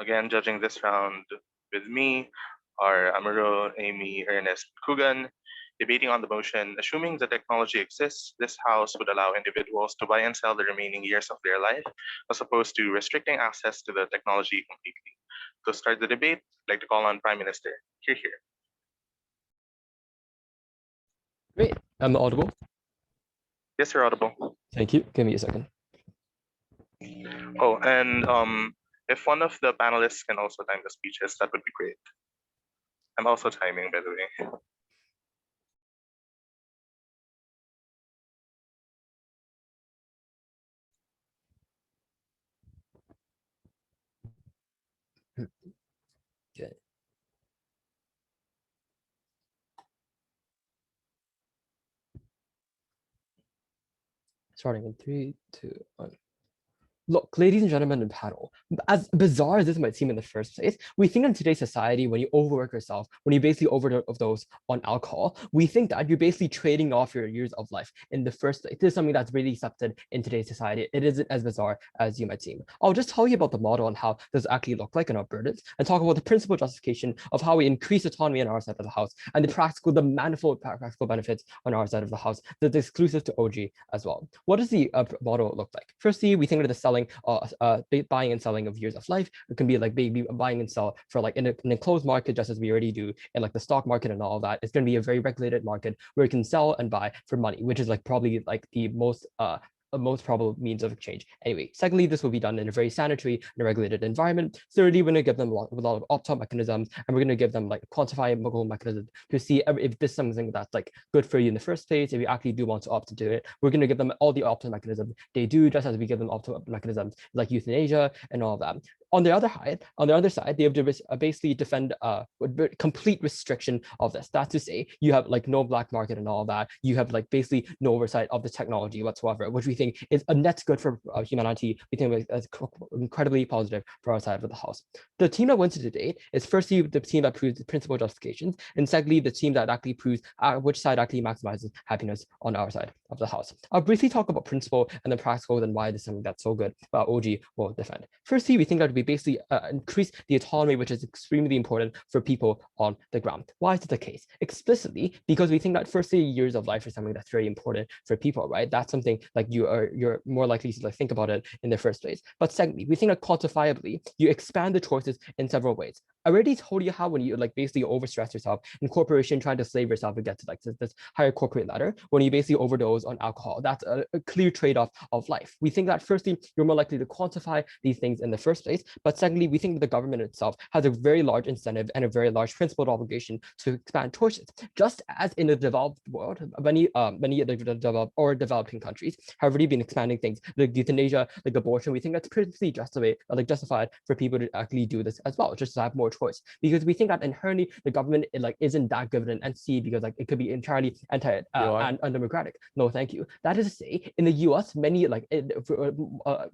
Again, judging this round with me are Amirul, Amy, Ernest, Kugan, debating on the motion, assuming the technology exists, this house would allow individuals to buy and sell the remaining years of their life, as opposed to restricting access to the technology completely. To start the debate, I'd like to call on Prime Minister. Here. Great. I'm audible. Yes, you're audible. Thank you. Give me a second. Oh, and if one of the panelists can also time the speeches, that would be great. I'm also timing, by the way. Okay. Starting in 3, 2, 1. Look, ladies and gentlemen in the panel, as bizarre as this might seem in the first place, we think in today's society, when you overwork yourself, when you basically overdose on alcohol, we think that you're basically trading off your years of life in the first place. This is something that's really accepted in today's society. It isn't as bizarre as you might seem. I'll just tell you about the model and how this actually look like in our burdens, and talk about the principal justification of how we increase autonomy on our side of the house, and the manifold practical benefits on our side of the house that's exclusive to OG as well. What does the model look like? Firstly, we think of the buying and selling of years of life. It can be like buying and sell for like in a closed market, just as we already do in like the stock market and all that. It's going to be a very regulated market where you can sell and buy for money, which is like probably like the most probable means of exchange. Anyway, secondly, this will be done in a very sanitary and regulated environment. Thirdly, we're going to give them a lot of opt-out mechanisms, and we're going to give them like quantifiable mechanisms to see if this is something that's like good for you in the first place. If you actually do want to opt into it, we're going to give them all the opt-out mechanisms they do, just as we give them opt-out mechanisms like euthanasia and all that. On the other side, they have to basically defend complete restriction of this. That's to say, you have like no black market and all that. You have like basically no oversight of the technology whatsoever, which we think is a net good for humanity. We think is incredibly positive for our side of the house. The team that wins the debate is firstly the team that proves the principal justifications, and secondly the team that actually proves which side actually maximizes happiness on our side of the house. I'll briefly talk about principle and then practical, and why this is something that's so good, but OG will defend. Firstly, we think that we basically increase the autonomy, which is extremely important for people on the ground. Why is it the case? Explicitly, because we think that firstly, years of life is something that's very important for people, right? That's something like you're more likely to like think about it in the first place. But secondly, we think that quantifiably, you expand the choices in several ways. I already told you how when you like basically overstress yourself in corporation, trying to slave yourself to get to like this higher corporate ladder, when you basically overdose on alcohol, that's a clear trade-off of life. We think that firstly, you're more likely to quantify these things in the first place, but secondly, we think that the government itself has a very large incentive and a very large principled obligation to expand choices. Just as in the developed world, many developed or developing countries have already been expanding things like euthanasia, like abortion. We think that's pretty justified for people to actually do this as well, just to have more choice, because we think that inherently the government isn't that good of an entity, because like it could be entirely anti and undemocratic. No, thank you. That is to say, in the US, many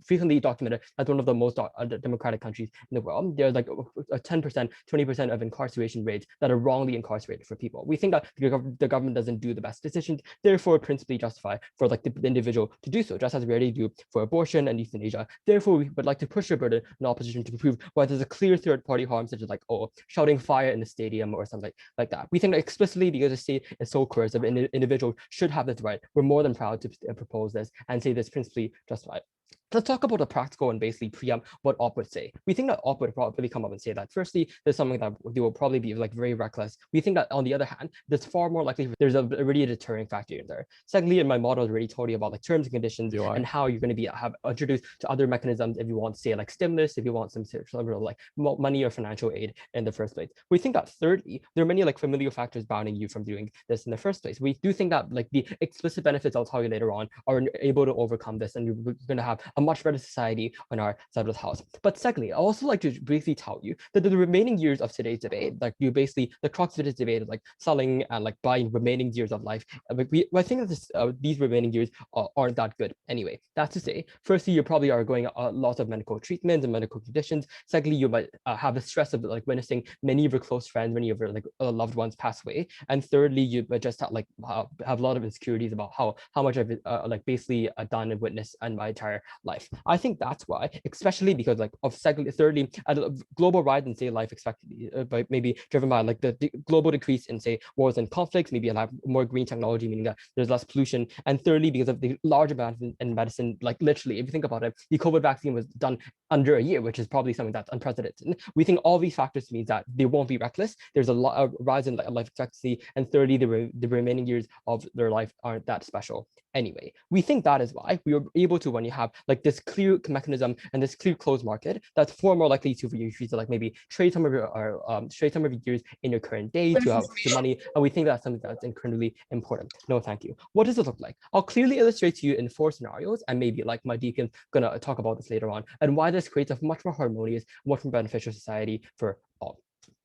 frequently documented as one of the most democratic countries in the world, there's like a 10%, 20% of incarceration rates that are wrongly incarcerated for people. We think that the government doesn't do the best decisions, therefore principally justify for like the individual to do so, just as we already do for abortion and euthanasia. Therefore, we would like to push the burden in opposition to prove why there's a clear third-party harm, such as like, shouting fire in the stadium or something like that. We think that explicitly, because the state is so coercive, an individual should have this right. We're more than proud to propose this and say this principally justified. Let's talk about the practical and basically preempt what OP would say. We think that OP would probably come up and say that firstly, there's something that they will probably be like very reckless. We think that on the other hand, there's far more likely there's already a deterring factor in there. Secondly, in my model, I already told you about like terms and conditions and how you're going to be introduced to other mechanisms if you want to say like stimulus, if you want some sort of like money or financial aid in the first place. We think that thirdly, there are many like familial factors bounding you from doing this in the first place. We do think that like the explicit benefits I'll tell you later on are able to overcome this, and you're going to have a much better society on our side of the house. But secondly, I also like to briefly tell you that the remaining years of today's debate, like you basically, the crux of today's debate is like selling and like buying remaining years of life. I think that these remaining years aren't that good anyway. That's to say, firstly, you probably are going lots of medical treatments and medical conditions. Secondly, you might have the stress of like witnessing many of your close friends, many of your like loved ones pass away. And thirdly, you might just have a lot of insecurities about how much I've like basically done and witnessed in my entire life. I think that's why, especially because like of thirdly, a global rise in say life expectancy, but maybe driven by like the global decrease in say wars and conflicts, maybe have more green technology, meaning that there's less pollution, and thirdly, because of the large advancement in medicine, like literally, if you think about it, the COVID vaccine was done under a year, which is probably something that's unprecedented. We think all these factors means that they won't be reckless. There's a rise in life expectancy, and thirdly, the remaining years of their life aren't that special anyway. We think that is why we are able to, when you have like this clear mechanism and this clear closed market, that's far more likely to for you to like maybe trade some of your years in your current day to have the money, and we think that's something that's incredibly important. No, thank you. What does it look like? I'll clearly illustrate to you in 4 scenarios, and maybe like my deacon's gonna talk about this later on, and why this creates a much more harmonious, much more beneficial society for all.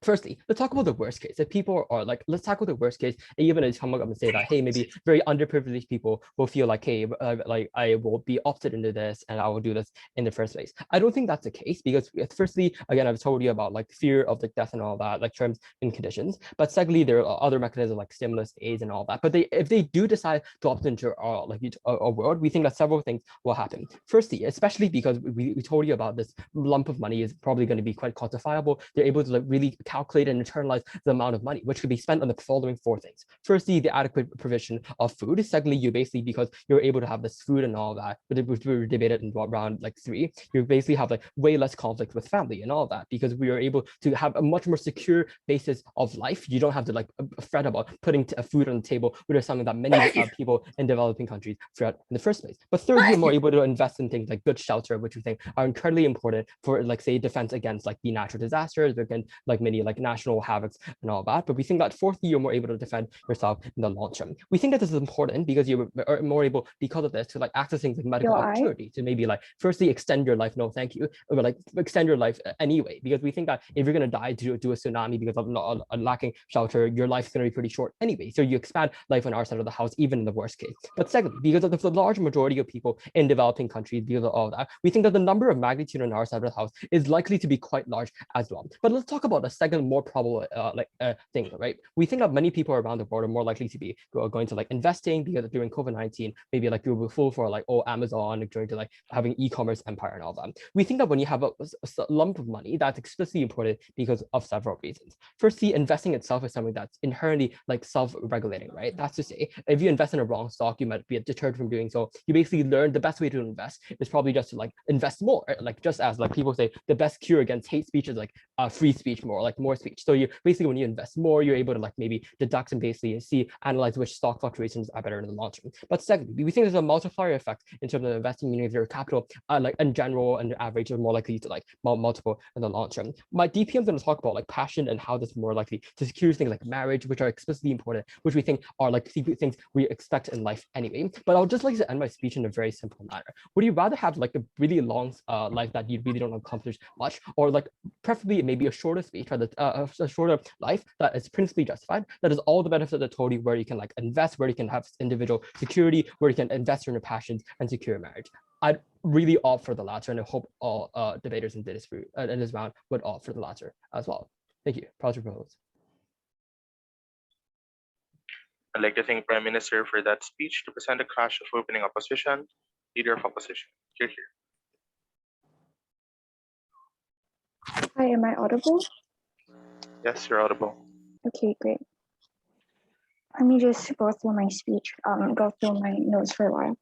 Firstly, let's talk about the worst case. If people are like, let's tackle the worst case, and even if someone gonna say that, hey, maybe very underprivileged people will feel like, hey, like I will be opted into this and I will do this in the first place. I don't think that's the case because firstly, again, I've told you about like fear of like death and all that, like terms and conditions. But secondly, there are other mechanisms like stimulus, aids, and all that. But if they do decide to opt into like a world, we think that several things will happen. Firstly, especially because we told you about this lump of money is probably going to be quite quantifiable. They're able to like really calculate and internalize the amount of money, which could be spent on the following 4 things. Firstly, the adequate provision of food. Secondly, you basically, because you're able to have this food and all that, but which we were debated in round like 3, you basically have like way less conflict with family and all that, because we are able to have a much more secure basis of life. You don't have to like fret about putting food on the table, which is something that many people in developing countries fret in the first place. But thirdly, you're more able to invest in things like good shelter, which we think are incredibly important for like say defense against like the natural disasters, against like many like national havocs and all that. But we think that fourthly, you're more able to defend yourself in the long term. We think that this is important because you're more able, because of this, to like access things like medical opportunity to maybe like firstly extend your life, no thank you, or like extend your life anyway, because we think that if you're going to die due to a tsunami because of not lacking shelter, your life's going to be pretty short anyway. So you expand life on our side of the house, even in the worst case. But secondly, because of the large majority of people in developing countries, because of all that, we think that the number of magnitude on our side of the house is likely to be quite large as well. But let's talk about a second more probable thing, right? We think that many people around the world are more likely to be going to like investing, because during COVID-19, maybe like you will be full for like, oh, Amazon, going to like having e-commerce empire and all that. We think that when you have a lump of money, that's explicitly important because of several reasons. Firstly, investing itself is something that's inherently like self-regulating, right? That's to say, if you invest in a wrong stock, you might be deterred from doing so. You basically learn the best way to invest is probably just to like invest more, right? Like just as like people say, the best cure against hate speech is like free speech, more speech. So you basically, when you invest more, you're able to like maybe deduct and basically analyze which stock fluctuations are better in the long term. But secondly, we think there's a multiplier effect in terms of investing, meaning if your capital like in general and average are more likely to like multiple in the long term. My DPM is going to talk about like passion and how this is more likely to secure things like marriage, which are explicitly important, which we think are like things we expect in life anyway. But I'll just like to end my speech in a very simple manner. Would you rather have like a really long life that you really don't accomplish much, or like preferably maybe a shorter speech, rather a shorter life that is principally justified, that is all the benefits that I told you, where you can like invest, where you can have individual security, where you can invest in your passions and secure marriage? I'd really opt for the latter, and I hope all debaters in this round would opt for the latter as well. Thank you. Pause your proposals. I'd like to thank Prime Minister for that speech to present a clash of opening opposition. Leader of opposition, here. Hi, am I audible? Yes, you're audible. Okay, great. Let me just go through my speech, go through my notes for a while.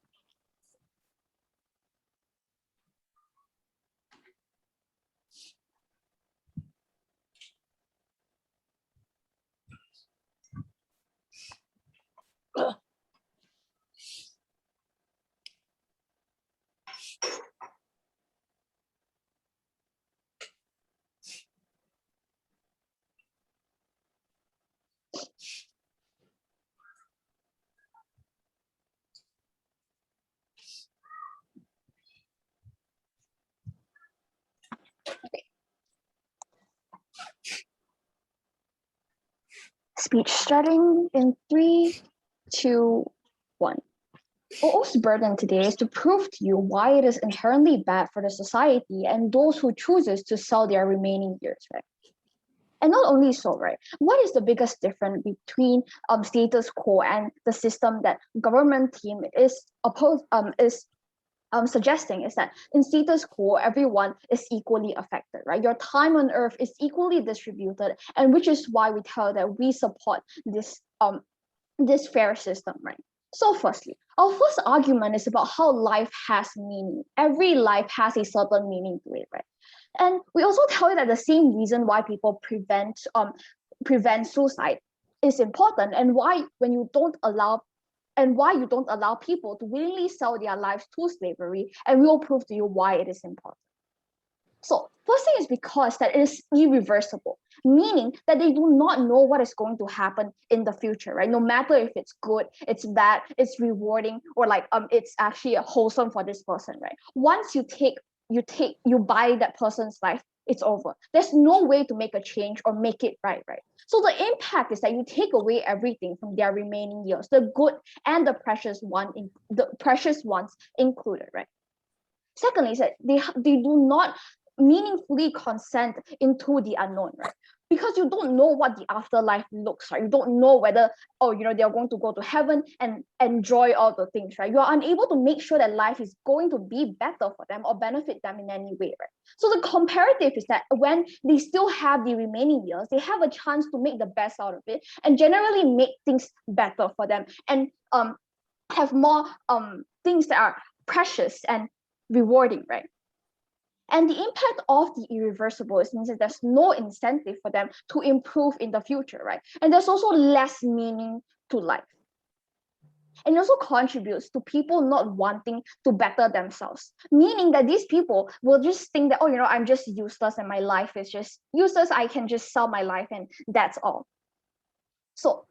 Okay. Speech starting in 3, 2, 1. OO's burden today is to prove to you why it is inherently bad for the society and those who chooses to sell their remaining years, right? And not only so, right? What is the biggest difference between status quo and the system that government team is suggesting is that in status quo, everyone is equally affected, right? Your time on earth is equally distributed, and which is why we tell that we support this fair system, right? So firstly, our first argument is about how life has meaning. Every life has a certain meaning to it, right? And we also tell you that the same reason why people prevent suicide is important, and why you don't allow people to willingly sell their lives to slavery, and we will prove to you why it is important. So first thing is because that it is irreversible, meaning that they do not know what is going to happen in the future, right? No matter if it's good, it's bad, it's rewarding, or like it's actually wholesome for this person, right? Once you buy that person's life, it's over. There's no way to make a change or make it right? So the impact is that you take away everything from their remaining years, the good and the precious ones included, right? Secondly, is that they do not meaningfully consent into the unknown, right? Because you don't know what the afterlife looks like. You don't know whether, they are going to go to heaven and enjoy all the things, right? You are unable to make sure that life is going to be better for them or benefit them in any way, right? So the comparative is that when they still have the remaining years, they have a chance to make the best out of it and generally make things better for them, and have more things that are precious and rewarding, right? And the impact of the irreversible means that there's no incentive for them to improve in the future, right? And there's also less meaning to life. And it also contributes to people not wanting to better themselves, meaning that these people will just think that, I'm just useless and my life is just useless. I can just sell my life and that's all. So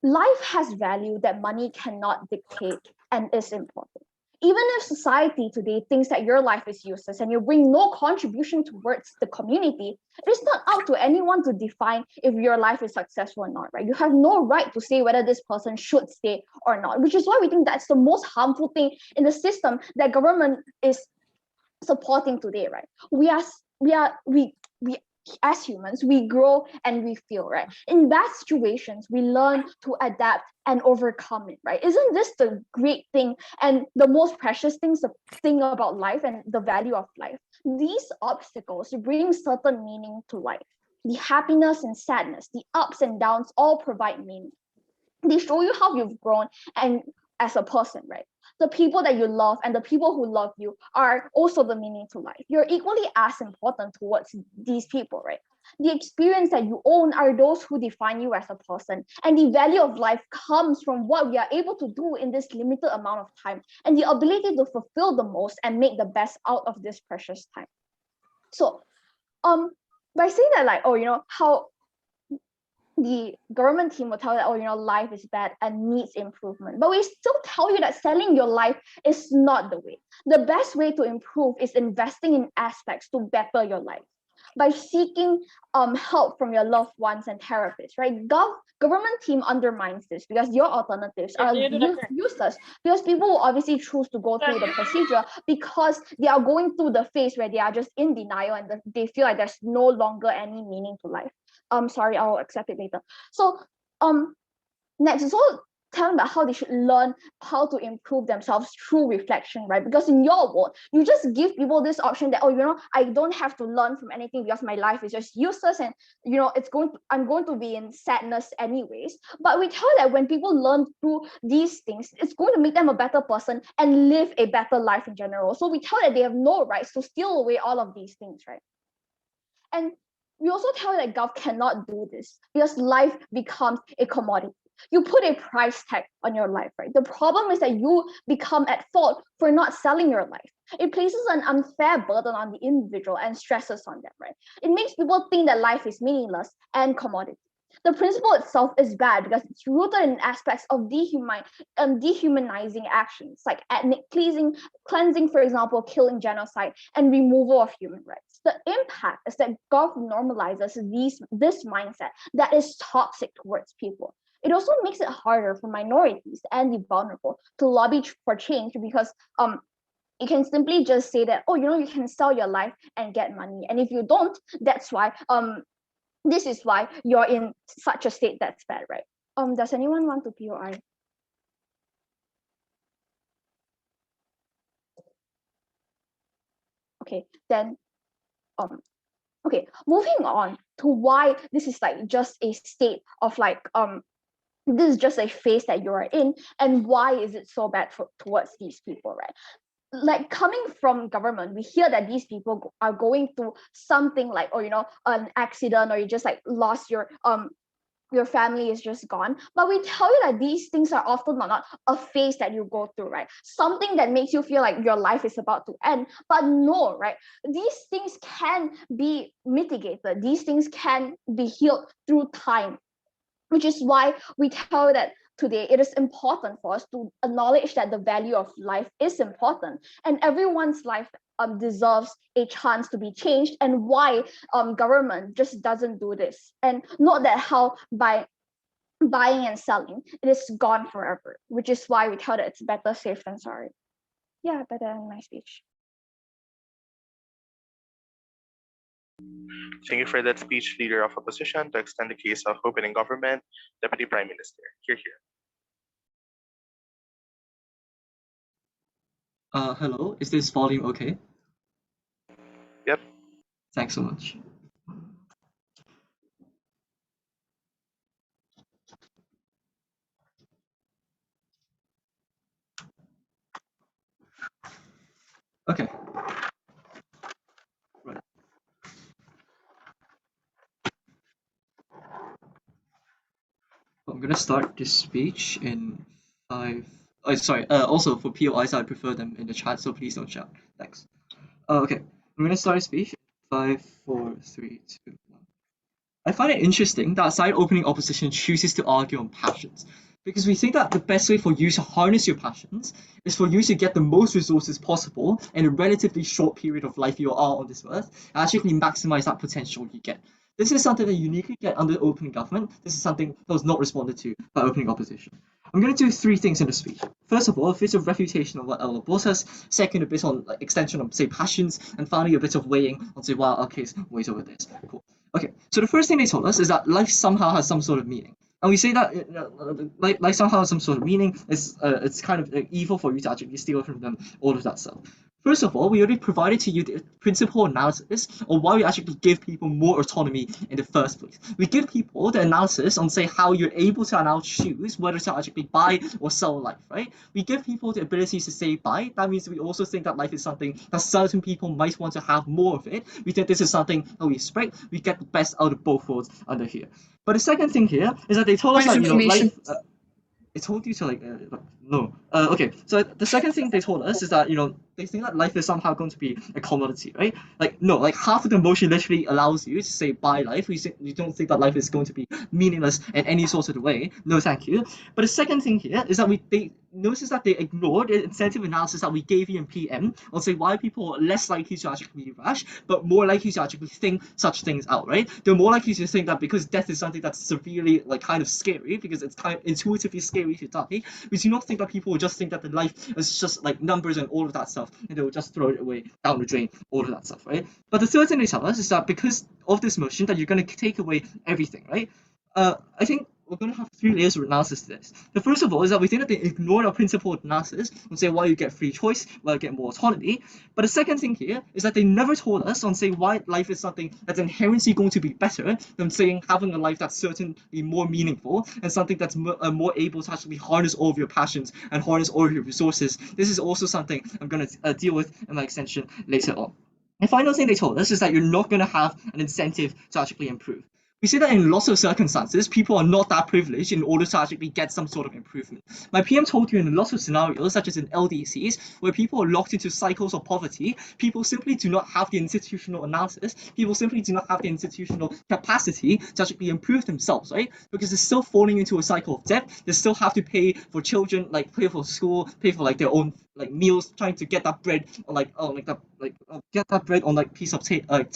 life has value that money cannot dictate and is important. Even if society today thinks that your life is useless and you bring no contribution towards the community, it is not up to anyone to define if your life is successful or not, right? You have no right to say whether this person should stay or not, which is why we think that's the most harmful thing in the system that government is supporting today, right? We as humans, we grow and we feel, right? In bad situations, we learn to adapt and overcome it, right? Isn't this the great thing and the most precious thing about life and the value of life? These obstacles bring certain meaning to life. The happiness and sadness, the ups and downs all provide meaning. They show you how you've grown and as a person, right? The people that you love and the people who love you are also the meaning to life. You're equally as important towards these people, right? The experience that you own are those who define you as a person. And the value of life comes from what we are able to do in this limited amount of time and the ability to fulfill the most and make the best out of this precious time. So by saying that, like, how the government team will tell you that, life is bad and needs improvement. But we still tell you that selling your life is not the way. The best way to improve is investing in aspects to better your life by seeking help from your loved ones and therapists, right? Government team undermines this because your alternatives are useless, because people will obviously choose to go through the procedure because they are going through the phase where they are just in denial and they feel like there's no longer any meaning to life. Sorry, I'll accept it later. So next is all telling about how they should learn how to improve themselves through reflection, right? Because in your world, you just give people this option that, I don't have to learn from anything because my life is just useless and I'm going to be in sadness anyways. But we tell that when people learn through these things, it's going to make them a better person and live a better life in general. So we tell that they have no rights to steal away all of these things, right? And we also tell that Gov cannot do this because life becomes a commodity. You put a price tag on your life, right? The problem is that you become at fault for not selling your life. It places an unfair burden on the individual and stresses on them, right? It makes people think that life is meaningless and commodity. The principle itself is bad because it's rooted in aspects of dehumanizing actions like ethnic cleansing, for example, killing, genocide, and removal of human rights. The impact is that Gov normalizes this mindset that is toxic towards people. It also makes it harder for minorities and the vulnerable to lobby for change because you can simply just say that, you can sell your life and get money. And if you don't, that's why this is why you're in such a state that's bad, right? Does anyone want to POI? Okay, then okay, moving on to why this is like just a state of like this is just a phase that you are in, and why is it so bad towards these people, right? Like coming from government, we hear that these people are going through something like, or an accident, or you just like lost your family is just gone. But we tell you that these things are often not a phase that you go through, right? Something that makes you feel like your life is about to end. But no, right? These things can be mitigated. These things can be healed through time, which is why we tell you that today it is important for us to acknowledge that the value of life is important, and everyone's life deserves a chance to be changed, and why government just doesn't do this, and not that how by buying and selling it is gone forever, which is why we tell that it's better safe than sorry. Yeah, better than my speech. Thank you for that speech, Leader of Opposition, to extend the case of opening government, Deputy Prime Minister. Here. Hello, is this volume okay? Yep. Thanks so much. Okay. Right. I'm gonna start this speech in 5. Oh, sorry. Also for POIs, I prefer them in the chat, so please don't shout. Thanks. Okay. I'm gonna start a speech. 5, 4, 3, 2, 1. I find it interesting that side opening opposition chooses to argue on passions, because we think that the best way for you to harness your passions is for you to get the most resources possible in a relatively short period of life you are on this earth, and actually maximize that potential you get. This is something that you uniquely get under opening government. This is something that was not responded to by opening opposition. I'm going to do 3 things in the speech. First of all, a bit of refutation of what Ella Boss says. Second, a bit on extension of, say, passions. And finally, a bit of weighing on, say, wow, okay, wait over this. Cool. Okay, so the first thing they told us is that life somehow has some sort of meaning. And we say that life somehow has some sort of meaning. It's kind of evil for you to actually steal from them all of that stuff. First of all, we already provided to you the principal analysis on why we actually give people more autonomy in the first place. We give people the analysis on, say, how you're able to now choose whether to actually buy or sell life, right? We give people the ability to say buy. That means we also think that life is something that certain people might want to have more of it. We think this is something that we expect. We get the best out of both worlds under here. But the second thing here is that they told us that, life... I told you to no. Okay, so the second thing they told us is that they think that life is somehow going to be a commodity, right? No, half of the motion literally allows you to say buy life. We don't think that life is going to be meaningless in any sort of way. No, thank you. But the second thing here is that they notice that they ignored the incentive analysis that we gave you in PM on, say, why people are less likely to actually be rash, but more likely to actually think such things out, right? They're more likely to think that because death is something that's severely kind of scary, because it's kind of intuitively scary to die. We do not think that people will just think that the life is just numbers and all of that stuff, and they will just throw it away down the drain, all of that stuff, right? But the third thing they tell us is that because of this motion that you're going to take away everything, right? I think we're going to have 3 layers of analysis to this. The first of all is that we think that they ignored our principled analysis and say why you get free choice, why you get more autonomy. But the second thing here is that they never told us on, say, why life is something that's inherently going to be better than saying having a life that's certainly more meaningful and something that's more able to actually harness all of your passions and harness all of your resources. This is also something I'm going to deal with in my extension later on. The final thing they told us is that you're not going to have an incentive to actually improve. We see that in lots of circumstances, people are not that privileged in order to actually get some sort of improvement. My PM told you in lots of scenarios, such as in LDCs, where people are locked into cycles of poverty, people simply do not have the institutional analysis, people simply do not have the institutional capacity to actually improve themselves, right? Because they're still falling into a cycle of debt, they still have to pay for children, pay for school, pay for their own meals, trying to get that bread get that bread on piece of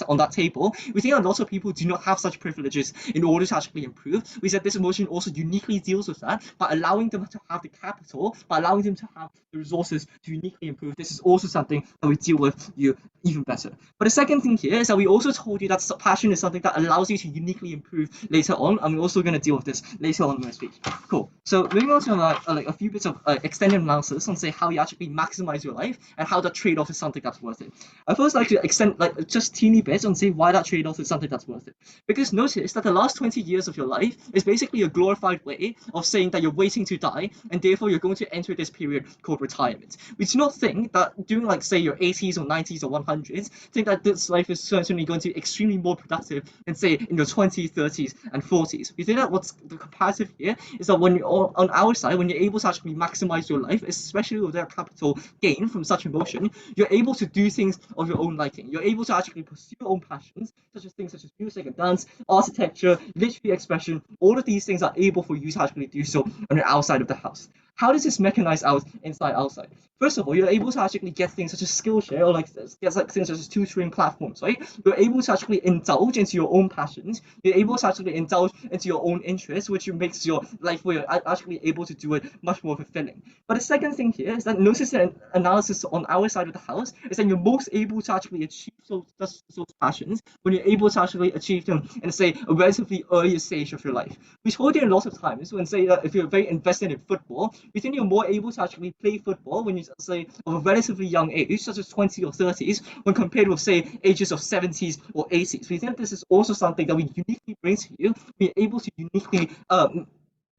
on that table. We think a lot of people do not have such privileges in order to actually improve. We said this motion also uniquely deals with that by allowing them to have the capital, by allowing them to have the resources to uniquely improve. This is also something that we deal with you even better. But the second thing here is that we also told you that passion is something that allows you to uniquely improve later on, and we're also going to deal with this later on in my speech. Cool. So moving on to a few bits of extended analysis on, say, how you actually actually maximize your life and how that trade-off is something that's worth it. I first like to extend like just teeny bits and say why that trade-off is something that's worth it. Because notice that the last 20 years of your life is basically a glorified way of saying that you're waiting to die and therefore you're going to enter this period called retirement. We do not think that during like say your 80s or 90s or 100s, think that this life is certainly going to be extremely more productive than say in your 20s, 30s and 40s. We think that what's the comparative here is that when you're on our side, when you're able to actually maximize your life, especially with that capital gain from such emotion, you're able to do things of your own liking. You're able to actually pursue your own passions, such as things such as music and dance, architecture, literary expression. All of these things are able for you to actually do so on the outside of the house. How does this mechanize out inside outside? First of all, you're able to actually get things such as Skillshare or like get like things such as tutoring platforms, right? You're able to actually indulge into your own passions. You're able to actually indulge into your own interests, which makes your life where you're actually able to do it much more fulfilling. But the second thing here is that notice the analysis on our side of the house is that you're most able to actually achieve those passions when you're able to actually achieve them in say a relatively earlier stage of your life. We told you a lot of times when say that if you're very invested in football, we think you're more able to actually play football when you say of a relatively young age, such as 20 or 30s, when compared with say ages of 70s or 80s. We think this is also something that we uniquely bring to you. We're able to uniquely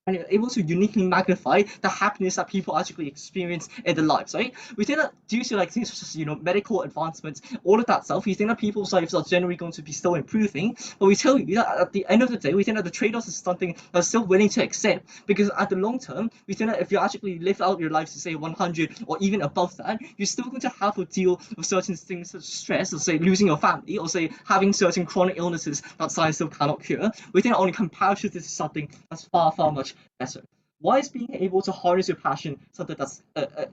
and you're able to uniquely magnify the happiness that people actually experience in their lives, right? We think that due to like things such as medical advancements, all of that stuff, we think that people's lives are generally going to be still improving. But we tell you that at the end of the day, we think that the trade-offs is something that's still willing to accept, because at the long term, we think that if you actually live out your life to say 100 or even above that, you're still going to have to deal with certain things such as stress, or say losing your family, or say having certain chronic illnesses that science still cannot cure. We think that on comparison, this is something that's far, far much better. Why is being able to harness your passion something that's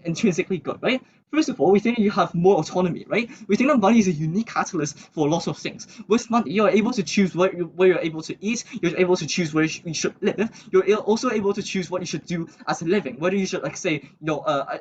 intrinsically good, right? First of all, we think you have more autonomy, right? We think that money is a unique catalyst for lots of things. With money, you're able to choose where you're able to eat, you're able to choose where you should live, you're also able to choose what you should do as a living, whether you should like say,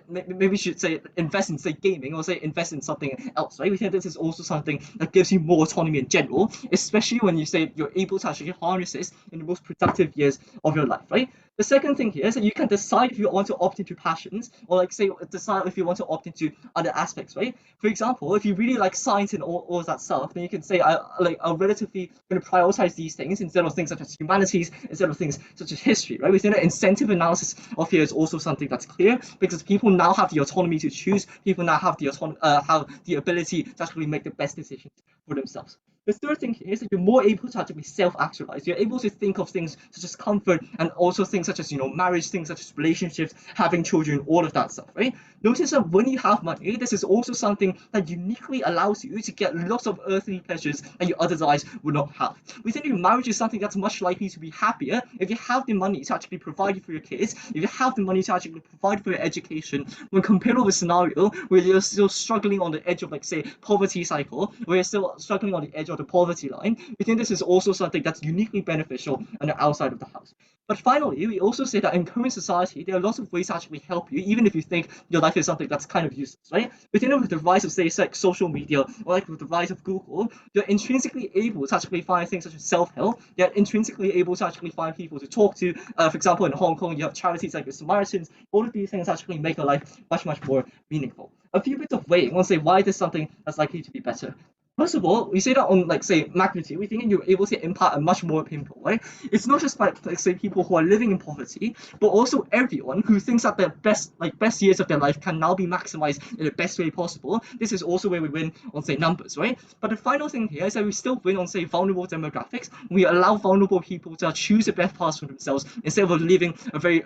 maybe you should say invest in say gaming or say invest in something else, right? We think this is also something that gives you more autonomy in general, especially when you say you're able to actually harness this in the most productive years of your life, right? The second thing here is that you can decide if you want to opt into passions, or like say decide if you want to opt into other aspects, right? For example, if you really like science and all of that stuff, then you can say I'm relatively going to prioritize these things instead of things such as humanities, instead of things such as history, right? We think that incentive analysis of here is also something that's clear, because people now have the autonomy to choose. People now have the ability to actually make the best decisions for themselves. The third thing is that you're more able to actually self-actualize. You're able to think of things such as comfort and also things such as marriage, things such as relationships, having children, all of that stuff, right? Notice that when you have money, this is also something that uniquely allows you to get lots of earthly pleasures that you otherwise would not have. We think marriage is something that's much likely to be happier if you have the money to actually provide for your kids, if you have the money to actually provide for your education, when compared with a scenario where you're still struggling on the edge of like say poverty cycle, where you're still struggling on the edge of the poverty line. We think this is also something that's uniquely beneficial on the outside of the house. But finally, we also say that in current society, there are lots of ways to actually help you, even if you think your life is something that's kind of useless, right? We think with the rise of, say, like social media, or like with the rise of Google, you're intrinsically able to actually find things such as self-help. You're intrinsically able to actually find people to talk to. For example, in Hong Kong, you have charities like the Samaritans. All of these things actually make your life much, much more meaningful. A few bits of weighing. I want to say why this is something that's likely to be better. First of all, we say that on like say magnitude, we think you're able to impact a much more people, right? It's not just like say people who are living in poverty, but also everyone who thinks that their best years of their life can now be maximized in the best way possible. This is also where we win on say numbers, right? But the final thing here is that we still win on say vulnerable demographics. We allow vulnerable people to choose the best path for themselves instead of living a very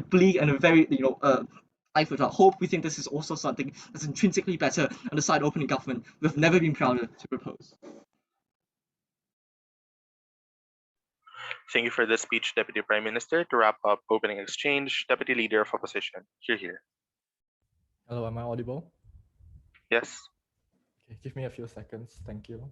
bleak and a very life without hope. We think this is also something that's intrinsically better on the side opening government we've never been prouder to propose. Thank you for the speech, Deputy Prime Minister. To wrap up opening exchange, Deputy Leader of Opposition. Here. Hello, am I audible? Yes. Okay, give me a few seconds. Thank you.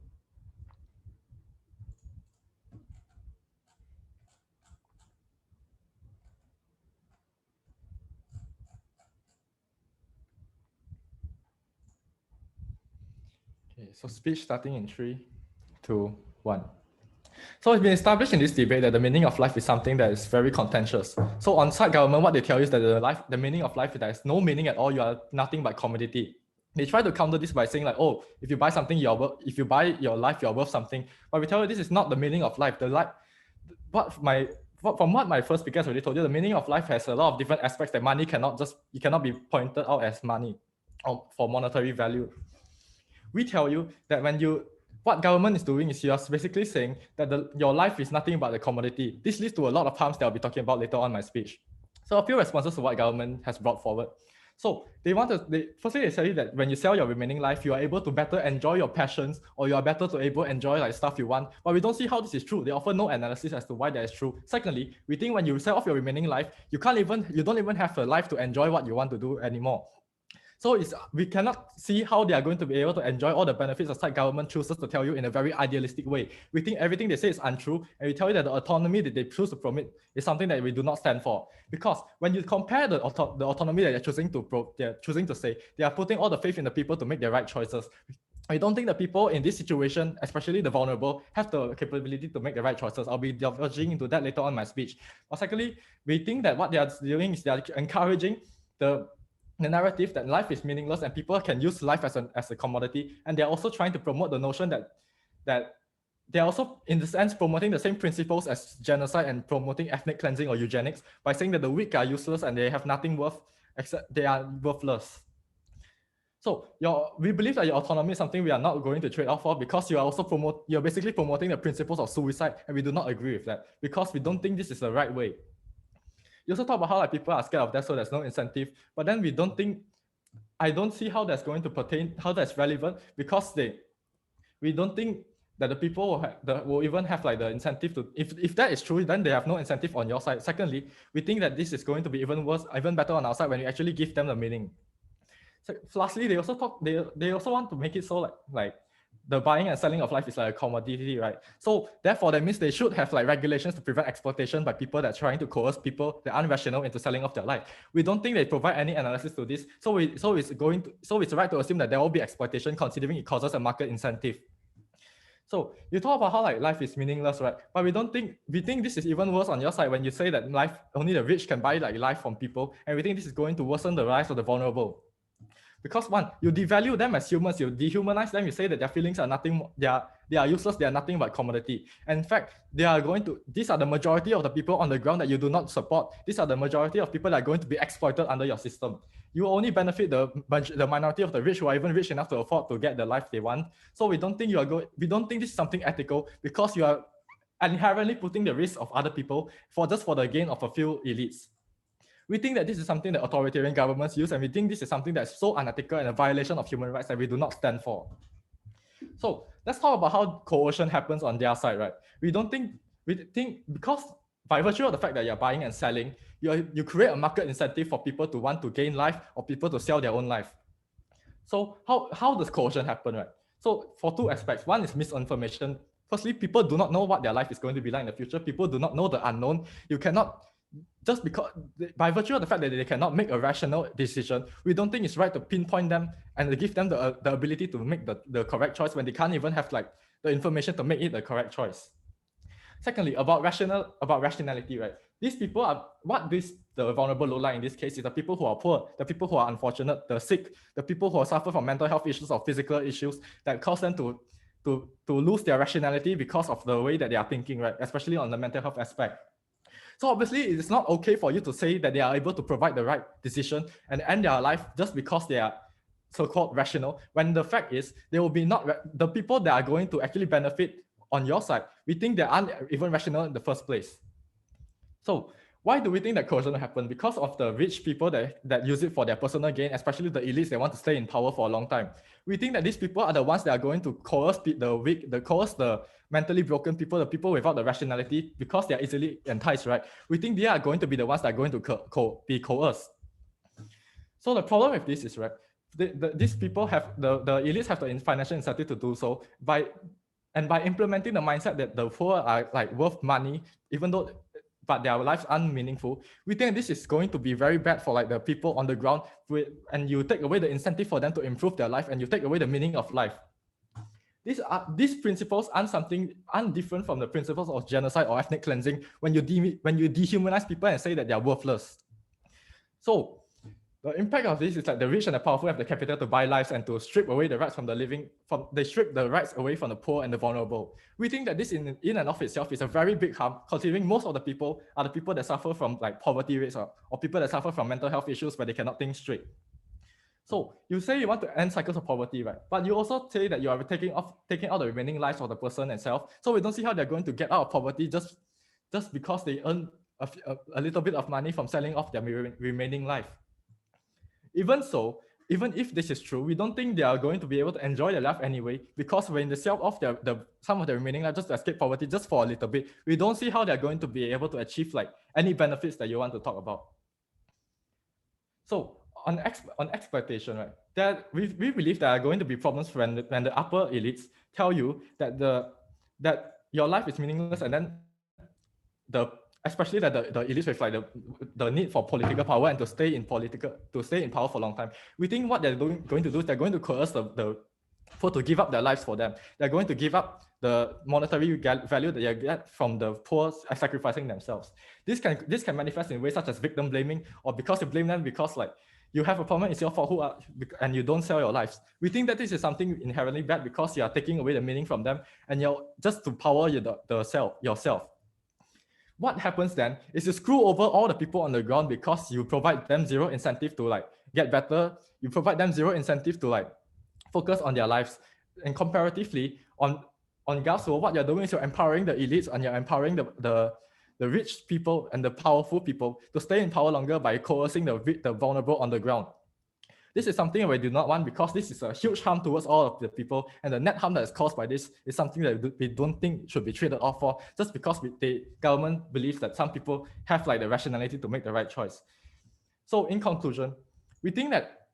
Okay, so speech starting in 3, 2, 1. So it's been established in this debate that the meaning of life is something that is very contentious. So on side government, what they tell you is that the meaning of life is there is no meaning at all. You are nothing but commodity. They try to counter this by saying like, oh, if you buy something, if you buy your life, you're worth something. But we tell you this is not the meaning of life. From what my first speakers already told you, the meaning of life has a lot of different aspects that money you cannot be pointed out as money or for monetary value. We tell you that what government is doing is you are basically saying that your life is nothing but a commodity. This leads to a lot of harms that I'll be talking about later on in my speech. So a few responses to what government has brought forward. So firstly they tell you that when you sell your remaining life, you are able to better enjoy your passions, or you are better to able to enjoy like stuff you want. But we don't see how this is true. They offer no analysis as to why that is true. Secondly, we think when you sell off your remaining life, you don't even have a life to enjoy what you want to do anymore. So we cannot see how they are going to be able to enjoy all the benefits aside government chooses to tell you in a very idealistic way. We think everything they say is untrue, and we tell you that the autonomy that they choose to promote is something that we do not stand for. Because when you compare the autonomy that they're choosing to say, they are putting all the faith in the people to make the right choices. I don't think the people in this situation, especially the vulnerable, have the capability to make the right choices. I'll be diverging into that later on in my speech. But secondly, we think that what they are doing is they are encouraging the narrative that life is meaningless and people can use life as a commodity, and they're also trying to promote the notion that they're also in the sense promoting the same principles as genocide and promoting ethnic cleansing or eugenics by saying that the weak are useless and they have nothing worth except they are worthless. So we believe that your autonomy is something we are not going to trade off for, because you're basically promoting the principles of suicide, and we do not agree with that because we don't think this is the right way. You also talk about how like people are scared of death, so there's no incentive. But then I don't see how that's going to pertain, how that's relevant, because we don't think that the people will even have like the incentive to, if that is true, then they have no incentive on your side. Secondly, we think that this is going to be even worse, even better on our side when you actually give them the meaning. So lastly, they also want to make it so like the buying and selling of life is like a commodity, right? So therefore, that means they should have like regulations to prevent exploitation by people that are trying to coerce people that are irrational into selling off their life. We don't think they provide any analysis to this. So it's right to assume that there will be exploitation, considering it causes a market incentive. So you talk about how like life is meaningless, right? But we think this is even worse on your side when you say that only the rich can buy like life from people, and we think this is going to worsen the lives of the vulnerable. Because one, you devalue them as humans, you dehumanize them, you say that their feelings are nothing, they are useless, they are nothing but commodity. And in fact, these are the majority of the people on the ground that you do not support. These are the majority of people that are going to be exploited under your system. You only benefit the minority of the rich who are even rich enough to afford to get the life they want. So we don't think this is something ethical, because you are inherently putting the risk of other people for the gain of a few elites. We think that this is something that authoritarian governments use, and we think this is something that's so unethical and a violation of human rights that we do not stand for. So let's talk about how coercion happens on their side, right? We think because by virtue of the fact that you're buying and selling, you create a market incentive for people to want to gain life or people to sell their own life. So how does coercion happen, right? So for two aspects, one is misinformation. Firstly, people do not know what their life is going to be like in the future. People do not know the unknown. You cannot, just because by virtue of the fact that they cannot make a rational decision, we don't think it's right to pinpoint them and to give them the ability to make the correct choice when they can't even have like the information to make it the correct choice. Secondly, about rationality, right? These people are the vulnerable look like in this case is the people who are poor, the people who are unfortunate, the sick, the people who suffer from mental health issues or physical issues that cause them to lose their rationality because of the way that they are thinking, right? Especially on the mental health aspect. So obviously, it's not okay for you to say that they are able to provide the right decision and end their life just because they are so-called rational, when the fact is they will be the people that are going to actually benefit on your side. We think they aren't even rational in the first place. So why do we think that coercion will happen? Because of the rich people that use it for their personal gain, especially the elites that want to stay in power for a long time. We think that these people are the ones that are going to coerce the weak, coerce the mentally broken people, the people without the rationality, because they are easily enticed, right? We think they are going to be the ones that are going to be coerced. So the problem with this is, right, these people have, the elites have the financial incentive to do so by implementing the mindset that the poor are like worth money, but their lives aren't meaningful. We think this is going to be very bad for like the people on the ground, and you take away the incentive for them to improve their life, and you take away the meaning of life. These principles aren't different from the principles of genocide or ethnic cleansing when you dehumanize people and say that they are worthless. So the impact of this is that the rich and the powerful have the capital to buy lives and to strip away the rights from the living. They strip the rights away from the poor and the vulnerable. We think that this in and of itself is a very big harm, considering most of the people are the people that suffer from like poverty rates or people that suffer from mental health issues where they cannot think straight. So you say you want to end cycles of poverty, right? But you also say that you are taking out the remaining lives of the person itself. So we don't see how they're going to get out of poverty just because they earn a little bit of money from selling off their remaining life. Even so, even if this is true, we don't think they are going to be able to enjoy their life anyway, because when they sell off some of their remaining life just to escape poverty just for a little bit, we don't see how they're going to be able to achieve like any benefits that you want to talk about. So on exploitation, right? That we believe there are going to be problems when the upper elites tell you that your life is meaningless, and then especially that the elites with like the need for political power and to stay in power for a long time. We think what they're going to do is they're going to coerce the poor to give up their lives for them. They're going to give up the monetary value that they get from the poor sacrificing themselves. This can manifest in ways such as victim blaming, or because you blame them because like you have a problem, it's your fault, and you don't sell your lives. We think that this is something inherently bad because you are taking away the meaning from them and you're just to power yourself. What happens then is you screw over all the people on the ground because you provide them zero incentive to like get better. You provide them zero incentive to like focus on their lives. And comparatively, on grassroots, what you're doing is you're empowering the elites and you're empowering the rich people and the powerful people to stay in power longer by coercing the vulnerable on the ground. This is something we do not want because this is a huge harm towards all of the people, and the net harm that is caused by this is something that we don't think should be traded off for just because the government believes that some people have like the rationality to make the right choice. So in conclusion, we think that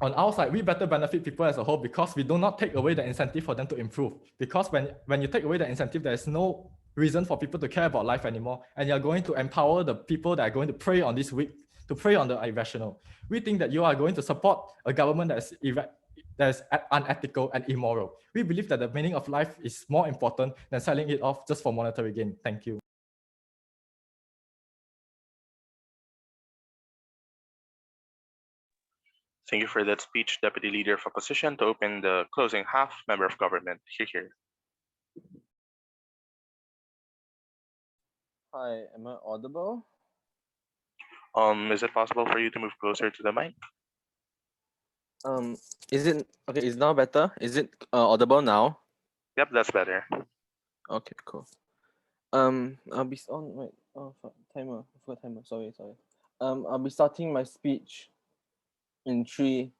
on our side, we better benefit people as a whole because we do not take away the incentive for them to improve. Because when you take away the incentive, there is no reason for people to care about life anymore, and you're going to empower the people that are going to prey on this weak, to prey on the irrational. We think that you are going to support a government that is unethical and immoral. We believe that the meaning of life is more important than selling it off just for monetary gain. Thank you. Thank you for that speech, Deputy Leader of Opposition. To open the closing half, Member of Government. Here. Hi, am I audible? Is it possible for you to move closer to the mic? Is it okay? Is now better? Is it audible now? Yep, that's better. Okay, cool. I'll be on. Wait, fuck, timer. I forgot timer. Sorry. I'll be starting my speech in 3,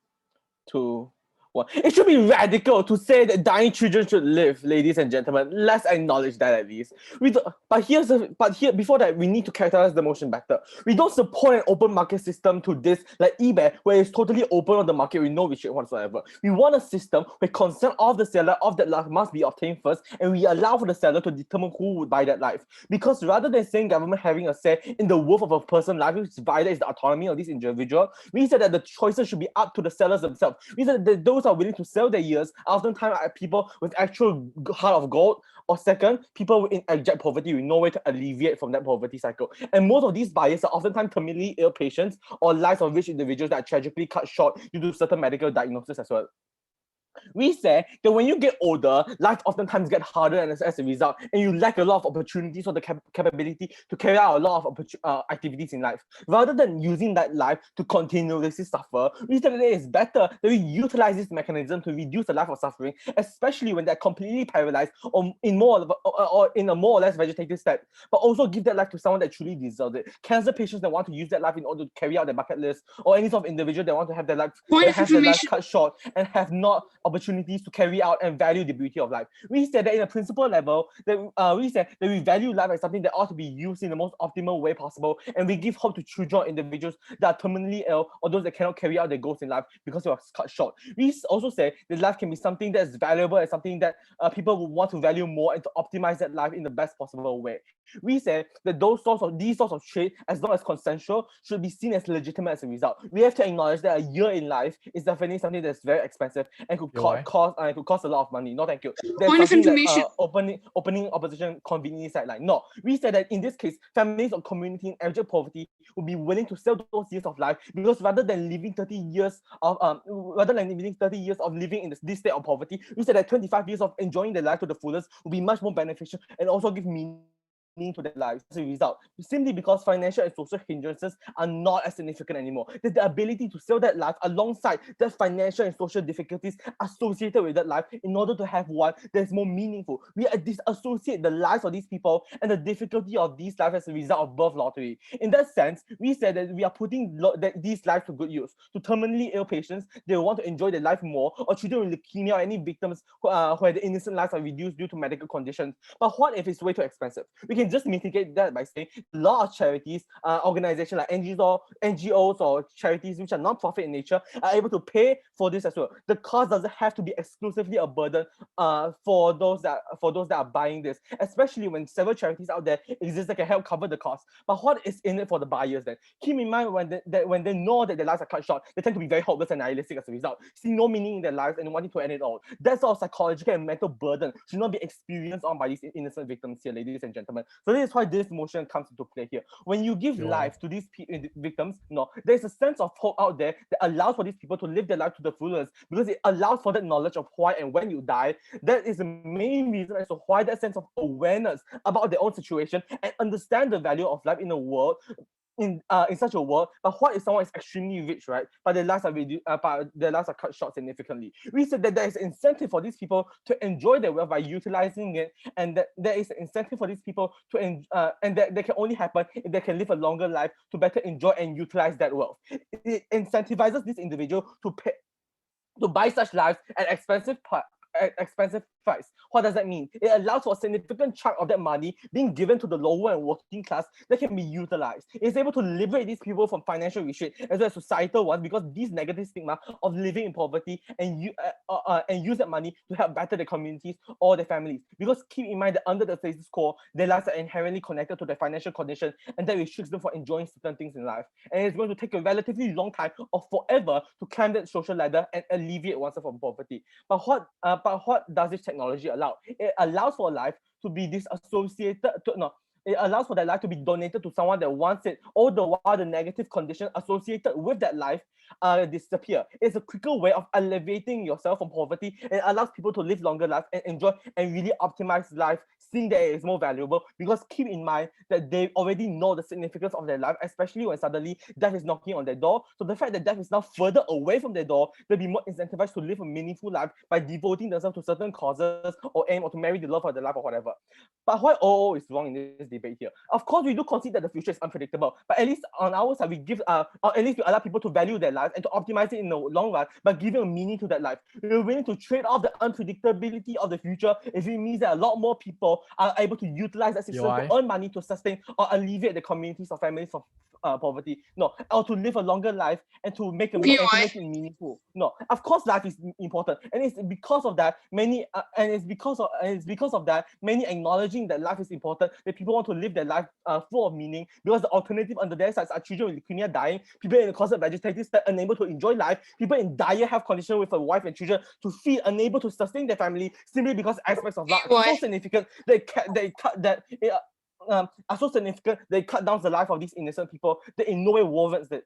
2, 1. It should be radical to say that dying children should live, ladies and gentlemen. Let's acknowledge that at least. But here before that, we need to characterize the motion better. We don't support an open market system to this like eBay, where it's totally open on the market with no restriction whatsoever. We want a system where consent of the seller of that life must be obtained first, and we allow for the seller to determine who would buy that life. Because rather than saying government having a say in the worth of a person's life, which violates the autonomy of this individual, we said that the choices should be up to the sellers themselves. We said that those are willing to sell their years, oftentimes are people with actual heart of gold, or second, people in abject poverty with no way to alleviate from that poverty cycle. And most of these buyers are oftentimes terminally ill patients or lives of rich individuals that are tragically cut short due to certain medical diagnosis as well. We say that when you get older, life oftentimes gets harder as a result, and you lack a lot of opportunities or the capability to carry out a lot of activities in life. Rather than using that life to continuously suffer, we say that it is better that we utilize this mechanism to reduce the life of suffering, especially when they're completely paralyzed or in a more or less vegetative state, but also give that life to someone that truly deserves it. Cancer patients that want to use that life in order to carry out their bucket list, or any sort of individual that want to have their life, cut short and have not opportunities to carry out and value the beauty of life. We said that in a principle level, that we said that we value life as something that ought to be used in the most optimal way possible, and we give hope to children or individuals that are terminally ill or those that cannot carry out their goals in life because they were cut short. We also say that life can be something that is valuable and something that people will want to value more and to optimize that life in the best possible way. We say that these sorts of trade, as long as consensual, should be seen as legitimate as a result. We have to acknowledge that a year in life is definitely something that's very expensive and could could Why? cost it could cost a lot of money. No, thank you. There's Point of something that information. opening opposition conveniently sideline. No, we said that in this case, families or community in abject poverty would be willing to sell those years of life because rather than living 30 years of living in this state of poverty, we said that 25 years of enjoying their life to the fullest would be much more beneficial and also give meaning to their lives. As a result, simply because financial and social hindrances are not as significant anymore, there's the ability to sell that life alongside the financial and social difficulties associated with that life in order to have one that's more meaningful. We disassociate the lives of these people and the difficulty of these lives as a result of birth lottery. In that sense, we said that we are putting these lives to good use. To terminally ill patients, they want to enjoy their life more, or children with leukemia or any victims where the innocent lives are reduced due to medical conditions. But what if it's way too expensive? We can just mitigate that by saying a lot of charities, organizations like NGOs or charities which are non-profit in nature are able to pay for this as well. The cost doesn't have to be exclusively a burden for those that are buying this, especially when several charities out there exist that can help cover the cost. But what is in it for the buyers then? Keep in mind when they know that their lives are cut short, they tend to be very hopeless and nihilistic as a result, see no meaning in their lives and wanting to end it all. That sort of psychological and mental burden should not be experienced on by these innocent victims here, ladies and gentlemen. So this is why this motion comes into play here. When you give life to these victims, there's a sense of hope out there that allows for these people to live their life to the fullest, because it allows for that knowledge of why and when you die. That is the main reason as to why that sense of awareness about their own situation and understand the value of life in a world, in such a world. But what if someone is extremely rich, right? But their lives are cut short significantly. We said that there is incentive for these people to enjoy their wealth by utilizing it, and that there is an incentive for these people to and that can only happen if they can live a longer life to better enjoy and utilize that wealth. It incentivizes this individual to buy such lives at expensive price. What does that mean? It allows for a significant chunk of that money being given to the lower and working class that can be utilized. It's able to liberate these people from financial restraint as well as societal ones, because these negative stigma of living in poverty and use that money to help better their communities or their families. Because keep in mind that under the status quo, their lives are inherently connected to their financial condition, and that restricts them from enjoying certain things in life. And it's going to take a relatively long time or forever to climb that social ladder and alleviate oneself from poverty. But what does this technology allow? It allows for life to be disassociated. It allows for that life to be donated to someone that wants it, all the while the negative condition associated with that life disappear. It's a quicker way of elevating yourself from poverty. It allows people to live longer lives and enjoy and really optimize life, seeing that it is more valuable, because keep in mind that they already know the significance of their life, especially when suddenly death is knocking on their door. So the fact that death is now further away from their door, they'll be more incentivized to live a meaningful life by devoting themselves to certain causes or aim or to marry the love of their life or whatever. But what OO is wrong in this debate here? Of course, we do concede that the future is unpredictable, but at least on our side, we give or at least we allow people to value their lives and to optimize it in the long run by giving a meaning to that life. We're willing to trade off the unpredictability of the future if it means that a lot more people are able to utilize that system to earn money to sustain or alleviate the communities or families from poverty. No, or to live a longer life and to make it meaningful. No, of course, life is important, and it's because of that many many acknowledging that life is important, that people want to live their life full of meaning, because the alternative under their sides are children with leukemia dying, people in the closet vegetative state unable to enjoy life, people in dire health condition with a wife and children to feed, unable to sustain their family simply because aspects of life are so significant are so significant they cut down the life of these innocent people that in no way warrants it.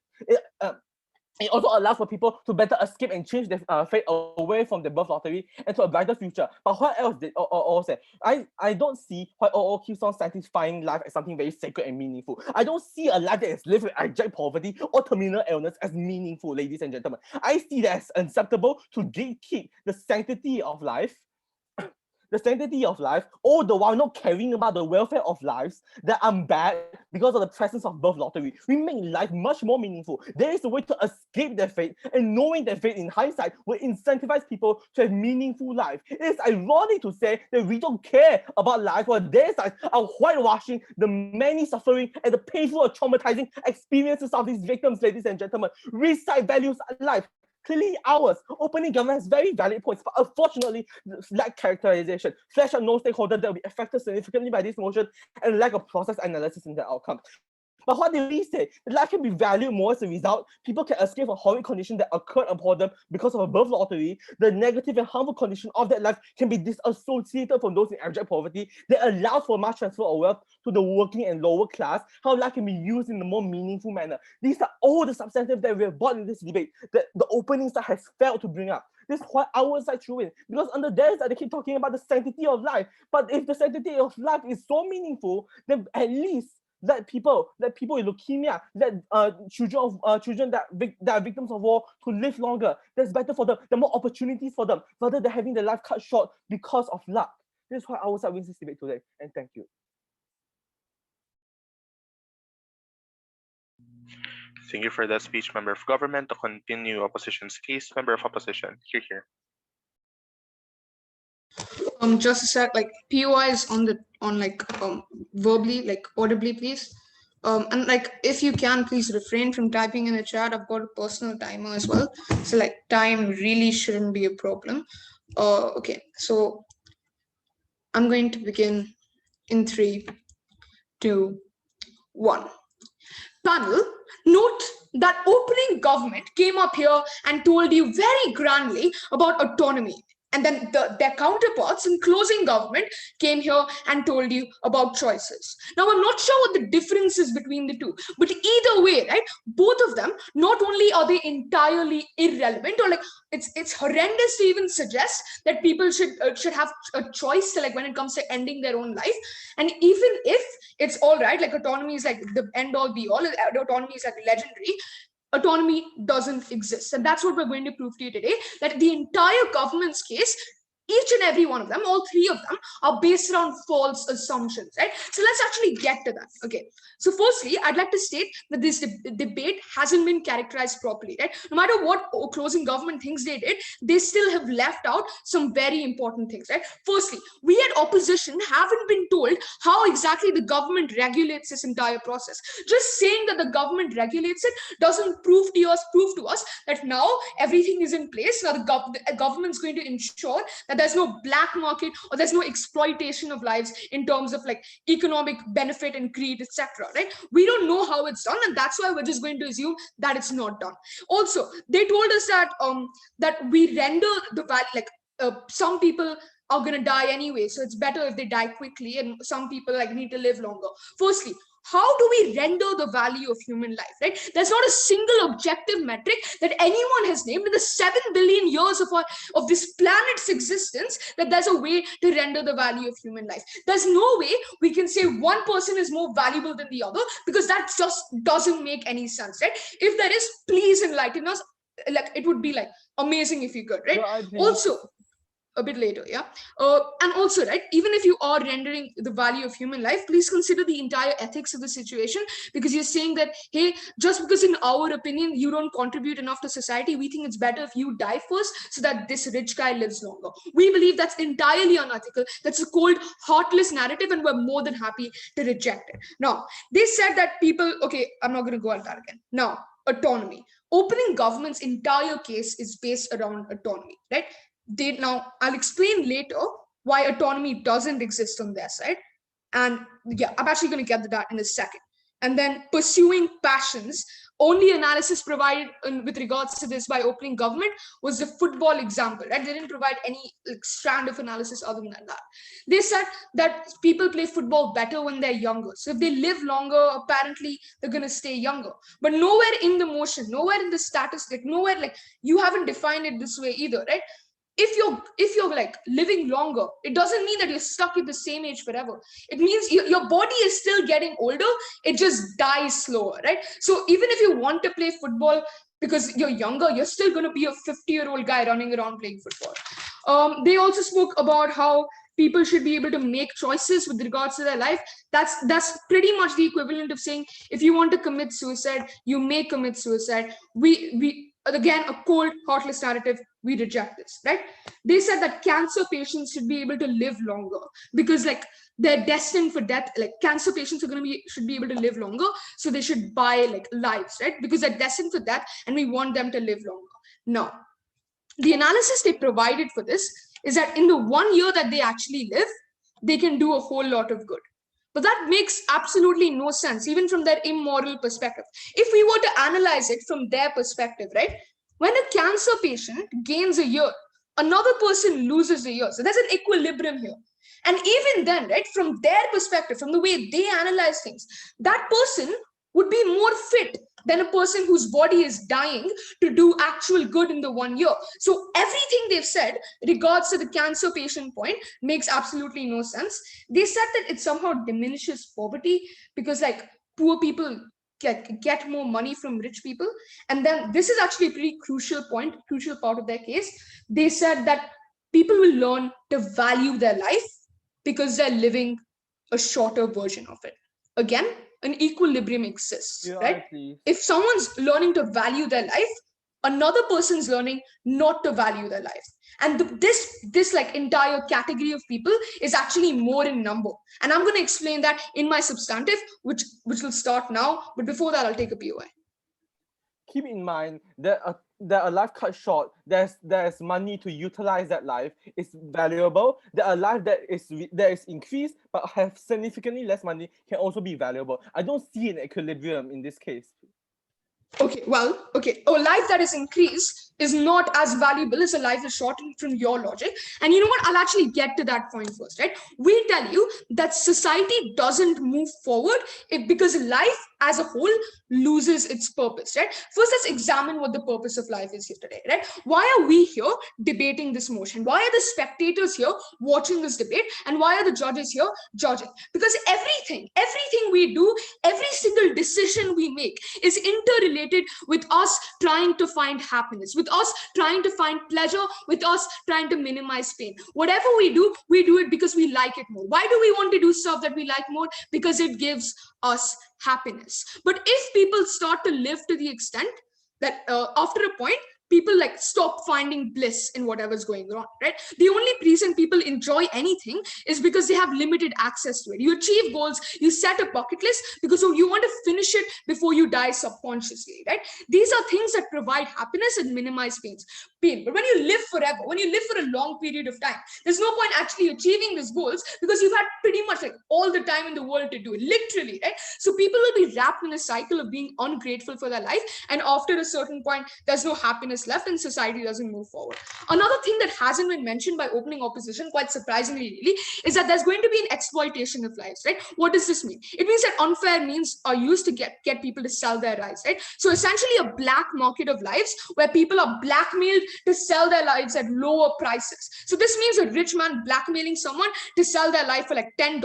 It also allows for people to better escape and change their fate away from the birth lottery and to a brighter future. But what else did OO say? I don't see why OO keeps on satisfying life as something very sacred and meaningful. I don't see a life that is lived with abject poverty or terminal illness as meaningful, ladies and gentlemen. I see that as acceptable to gatekeep the sanctity of life, all the while not caring about the welfare of lives that are bad because of the presence of birth lottery. We make life much more meaningful. There is a way to escape their fate, and knowing their fate in hindsight will incentivize people to have meaningful life. It is ironic to say that we don't care about life, while their sides are whitewashing the many suffering and the painful or traumatizing experiences of these victims, ladies and gentlemen. Which side values life? Clearly ours. Opening government has very valid points, but unfortunately, lack characterization. Flash out no stakeholder that will be affected significantly by this motion, and lack of process analysis in the outcome. But what did we say? That life can be valued more as a result. People can escape a horrid condition that occurred upon them because of a birth lottery. The negative and harmful condition of that life can be disassociated from those in abject poverty. That allows for mass transfer of wealth to the working and lower class. How life can be used in a more meaningful manner. These are all the substantive that we have brought in this debate that the opening side has failed to bring up. This is what our side threw in. Because under their side, they keep talking about the sanctity of life. But if the sanctity of life is so meaningful, then at least let people with leukemia, let children that are victims of war to live longer. That's better for them. There are more opportunities for them, rather than having their life cut short because of luck. This is why our side wins this debate today. And thank you. Thank you for that speech, Member of Government. To continue opposition's case, Member of Opposition, here. Just a sec, like POI is on verbally, like audibly, please. And like if you can, please refrain from typing in the chat. I've got a personal timer as well, so like time really shouldn't be a problem. Okay, so I'm going to begin in 3, 2, 1. Panel, note that opening government came up here and told you very grandly about autonomy. And then their counterparts in closing government came here and told you about choices. Now, I'm not sure what the difference is between the two, but either way, right, both of them, not only are they entirely irrelevant, or like it's horrendous to even suggest that people should have a choice to, like, when it comes to ending their own life. And even if it's all right, like autonomy is like the end all be all, autonomy is like legendary, autonomy doesn't exist. And that's what we're going to prove to you today, that the entire government's case, each and every one of them, all 3 of them, are based around false assumptions, right? So let's actually get to that. Okay, so firstly, I'd like to state that this debate hasn't been characterized properly, right? No matter what closing government things they did, they still have left out some very important things, right? Firstly, we at opposition haven't been told how exactly the government regulates this entire process. Just saying that the government regulates it doesn't prove to us that now everything is in place. Now the government's going to ensure that there's no black market or there's no exploitation of lives in terms of like economic benefit and greed, etc. Right? We don't know how it's done, and that's why we're just going to assume that it's not done. Also, they told us that that we render the value, like some people are going to die anyway, so it's better if they die quickly, and some people like need to live longer. Firstly, how do we render the value of human life, right? There's not a single objective metric that anyone has named in the 7 billion years of this planet's existence that there's a way to render the value of human life. There's no way we can say one person is more valuable than the other, because that just doesn't make any sense, right? If there is, please enlighten us. Like, it would be like amazing if you could, right? Also, a bit later, yeah. And also, right, even if you are rendering the value of human life, please consider the entire ethics of the situation, because you're saying that, hey, just because in our opinion you don't contribute enough to society, we think it's better if you die first so that this rich guy lives longer. We believe that's entirely unethical. That's a cold, heartless narrative, and we're more than happy to reject it. Now, they said that people, okay, I'm not going to go at that again. Now, autonomy. Opening government's entire case is based around autonomy, right? Now, I'll explain later why autonomy doesn't exist on their side. And yeah, I'm actually going to get to that in a second. And then pursuing passions. Only analysis provided with regards to this by opening government was the football example, right? They didn't provide any strand of analysis other than that. They said that people play football better when they're younger. So if they live longer, apparently they're going to stay younger. But nowhere in the motion, nowhere in the statistic, nowhere, like, you haven't defined it this way either, right? If you're like living longer, it doesn't mean that you're stuck at the same age forever. It means your body is still getting older, it just dies slower, right? So even if you want to play football because you're younger, you're still going to be a 50-year-old guy running around playing football. They also spoke about how people should be able to make choices with regards to their life. That's pretty much the equivalent of saying, if you want to commit suicide, you may commit suicide. We again, a cold, heartless narrative. We reject this, right? They said that cancer patients should be able to live longer because, like, they're destined for death. Like, cancer patients should be able to live longer, so they should buy like lives, right? Because they're destined for death, and we want them to live longer. Now, the analysis they provided for this is that in the 1 year that they actually live, they can do a whole lot of good. But that makes absolutely no sense, even from their immoral perspective. If we were to analyze it from their perspective, right? When a cancer patient gains a year, another person loses a year. So there's an equilibrium here. And even then, right, from their perspective, from the way they analyze things, that person would be more fit than a person whose body is dying to do actual good in the 1 year. So everything they've said regards to the cancer patient point makes absolutely no sense. They said that it somehow diminishes poverty because like poor people get more money from rich people. And then this is actually a pretty crucial part of their case. They said that people will learn to value their life because they're living a shorter version of it. Again, an equilibrium exists, right? Please. If someone's learning to value their life, another person's learning not to value their life. And this like entire category of people is actually more in number. And I'm going to explain that in my substantive, which will start now. But before that, I'll take a POI. Keep in mind that a life cut short, there's money to utilize that life. It's valuable. That a life that is increased but have significantly less money can also be valuable. I don't see an equilibrium in this case. Okay, well, okay. A life that is increased is not as valuable as a life that's shortened from your logic. And you know what? I'll actually get to that point first, right? We tell you that society doesn't move forward because life as a whole loses its purpose, right? First, let's examine what the purpose of life is here today, right? Why are we here debating this motion? Why are the spectators here watching this debate? And why are the judges here judging? Because everything we do, every single decision we make is interrelated with us trying to find happiness, with us trying to find pleasure, with us trying to minimize pain. Whatever we do it because we like it more. Why do we want to do stuff that we like more? Because it gives us happiness. But if people start to live to the extent that after a point, people like stop finding bliss in whatever's going on, right? The only reason people enjoy anything is because they have limited access to it. You achieve goals, you set a bucket list because you want to finish it before you die subconsciously, right? These are things that provide happiness and minimize pain. But when you live forever, when you live for a long period of time, there's no point actually achieving these goals because you've had pretty much like all the time in the world to do it, literally, right? So people will be wrapped in a cycle of being ungrateful for their life, and after a certain point, there's no happiness left and society doesn't move forward. Another thing that hasn't been mentioned by opening opposition, quite surprisingly really, is that there's going to be an exploitation of lives, right? What does this mean? It means that unfair means are used to get people to sell their rights, right? So essentially a black market of lives where people are blackmailed to sell their lives at lower prices. So this means a rich man blackmailing someone to sell their life for like $10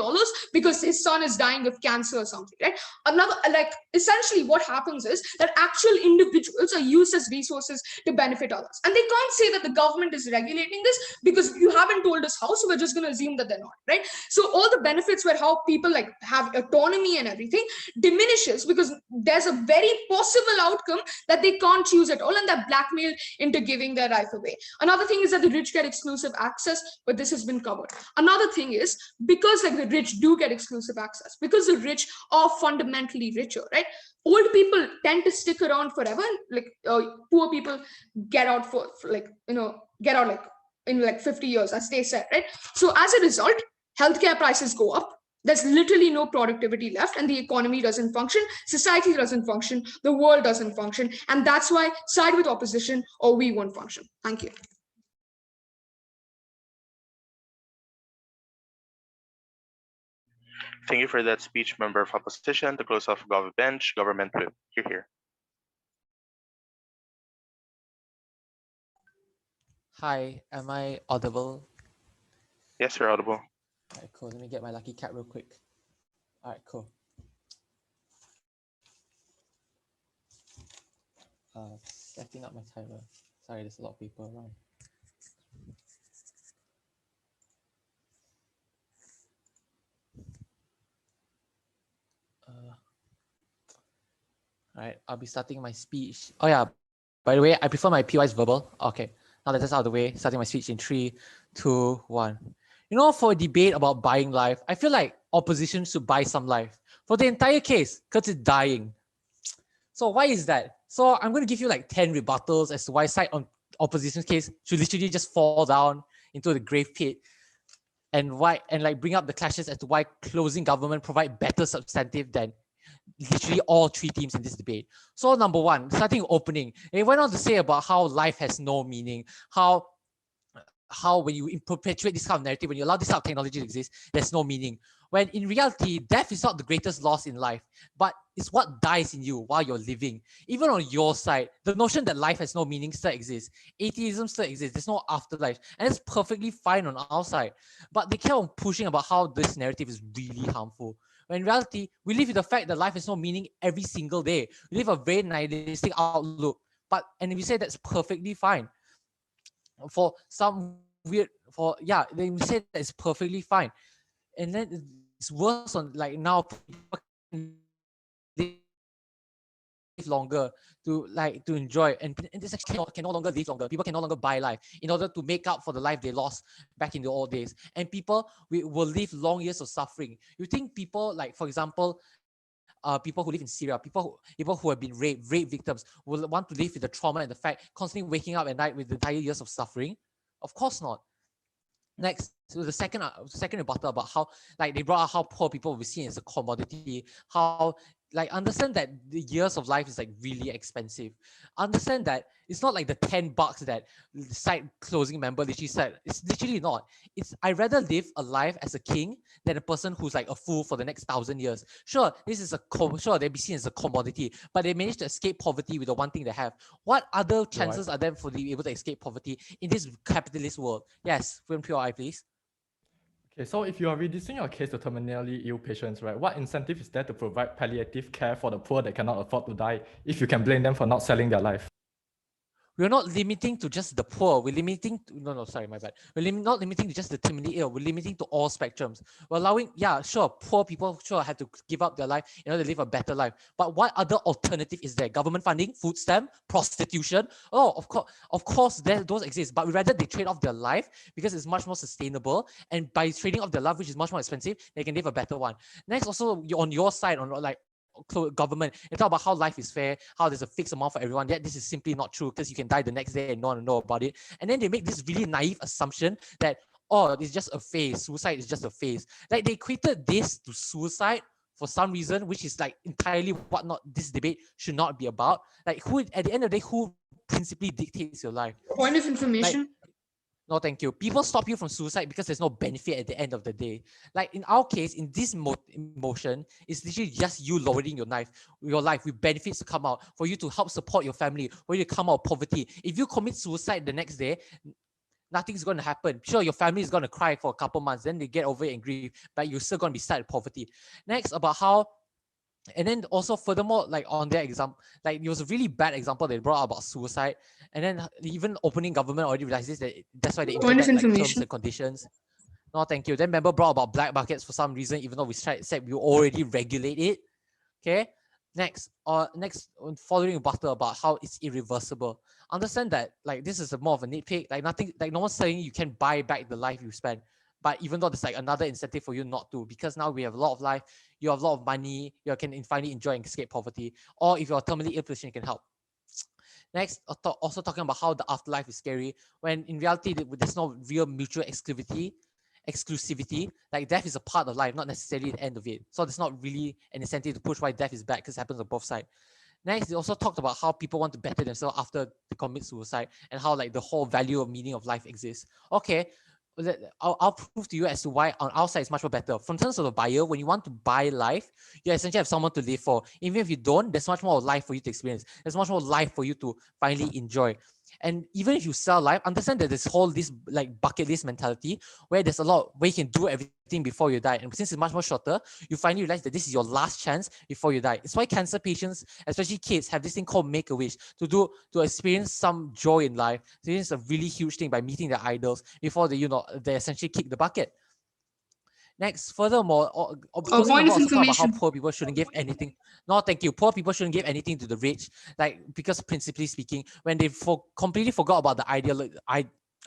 because his son is dying of cancer or something, right? Another, like essentially what happens is that actual individuals are used as resources to benefit others. And they can't say that the government is regulating this because you haven't told us how, so we're just going to assume that they're not, right? So all the benefits where how people like have autonomy and everything diminishes because there's a very possible outcome that they can't choose at all, and they're blackmailed into giving their life away. Another thing is that the rich get exclusive access, but this has been covered. Another thing is because like the rich do get exclusive access, because the rich are fundamentally richer, right? Old people tend to stick around forever, and like poor people get out for like, you know, get out like in like 50 years, as they said, right? So as a result, healthcare prices go up. There's literally no productivity left, and the economy doesn't function, society doesn't function, the world doesn't function, and that's why side with opposition or we won't function. Thank you. Thank you for that speech, member of opposition. To close off Gov bench, government whip. Here. Hi, am I audible? Yes, you're audible. All right, cool. Let me get my lucky cat real quick. All right, cool. Setting up my timer. Sorry, there's a lot of people around. All right, I'll be starting my speech. Oh yeah, by the way, I prefer my PY's verbal. Okay, now that that's out of the way, starting my speech in 3, 2, 1. You know, for a debate about buying life, I feel like opposition should buy some life for the entire case because it's dying. So why is that? So I'm going to give you like 10 rebuttals as to why side on opposition's case should literally just fall down into the grave pit. and like bring up the clashes as to why closing government provide better substantive than literally all three teams in this debate. So number one, starting opening, they went on to say about how life has no meaning, how when you perpetuate this kind of narrative, when you allow this kind of technology to exist, there's no meaning. When in reality, death is not the greatest loss in life, but it's what dies in you while you're living. Even on your side, the notion that life has no meaning still exists. Atheism still exists. There's no afterlife. And it's perfectly fine on our side. But they kept on pushing about how this narrative is really harmful. When in reality, we live with the fact that life has no meaning every single day. We live a very nihilistic outlook. And we say that's perfectly fine. For some weird, then we say that it's perfectly fine. And then it's worse on like now people can live longer to enjoy, and this actually can no longer live longer. People can no longer buy life in order to make up for the life they lost back in the old days. And people will live long years of suffering. You think people, like for example, people who live in Syria, people who have been rape victims, will want to live with the trauma and the fact constantly waking up at night with the entire years of suffering? Of course not. Next, so the second rebuttal about how they brought out how poor people will be seen as a commodity, how understand that the years of life is really expensive. Understand that it's not like the $10 that the site closing member literally said. It's literally not. I'd rather live a life as a king than a person who's a fool for the next 1,000 years. Sure, this is sure they'll be seen as a commodity, but they managed to escape poverty with the one thing they have. What other chances are there for being able to escape poverty in this capitalist world? Yes, from POI, please. Okay, so if you are reducing your case to terminally ill patients, right, what incentive is there to provide palliative care for the poor that cannot afford to die if you can blame them for not selling their life? We're not limiting to just the poor. We're limiting to, sorry, my bad. We're not limiting to just the terminally ill. We're limiting to all spectrums. We're allowing, poor people have to give up their life in order to live a better life. But what other alternative is there? Government funding, food stamp, prostitution? Oh, of course, those exist. But we rather they trade off their life because it's much more sustainable. And by trading off their life, which is much more expensive, they can live a better one. Next, also on your side, on government, and talk about how life is fair, how there's a fixed amount for everyone. Yet this is simply not true because you can die the next day and no one know about it. And then they make this really naive assumption that it's just a phase. Suicide is just a phase. They equated this to suicide for some reason, which is entirely what this debate should not be about. Who at the end of the day, who principally dictates your life? Point of information. No, thank you. People stop you from suicide because there's no benefit at the end of the day. In our case, in this motion, it's literally just you lowering your life with benefits to come out for you to help support your family, for you to come out of poverty. If you commit suicide the next day, nothing's going to happen. Sure, your family is going to cry for a couple months, then they get over it and grieve, but you're still going to be stuck in poverty. Next, about how. And then also furthermore, on their example, it was a really bad example they brought up about suicide. And then even opening government already realizes that's why they implement terms and conditions. No, thank you. Then member brought about black markets for some reason, even though we said we already regulate it. Okay. Next, following rebuttal about how it's irreversible. Understand that this is more of a nitpick. Nothing, no one's saying you can buy back the life you spend. But even though there's another incentive for you not to, because now we have a lot of life, you have a lot of money, you can finally enjoy and escape poverty. Or if you're terminally ill patient, you can help. Next, also talking about how the afterlife is scary, when in reality, there's no real mutual exclusivity. Death is a part of life, not necessarily the end of it. So there's not really an incentive to push why death is bad because it happens on both sides. Next, they also talked about how people want to better themselves after they commit suicide and how the whole value of meaning of life exists. Okay, I'll prove to you as to why on our side it's much more better. From terms of the buyer, when you want to buy life, you essentially have someone to live for. Even if you don't, there's much more life for you to experience. There's much more life for you to finally enjoy. And even if you sell life, understand that this bucket list mentality where there's a lot where you can do everything before you die. And since it's much more shorter, you finally realize that this is your last chance before you die. It's why cancer patients, especially kids, have this thing called Make-A-Wish to experience some joy in life. So it's a really huge thing by meeting their idols before they essentially kick the bucket. Next, furthermore, point of information. About how poor people shouldn't give anything. No, thank you. Poor people shouldn't give anything to the rich. Because principally speaking, when they completely forgot about the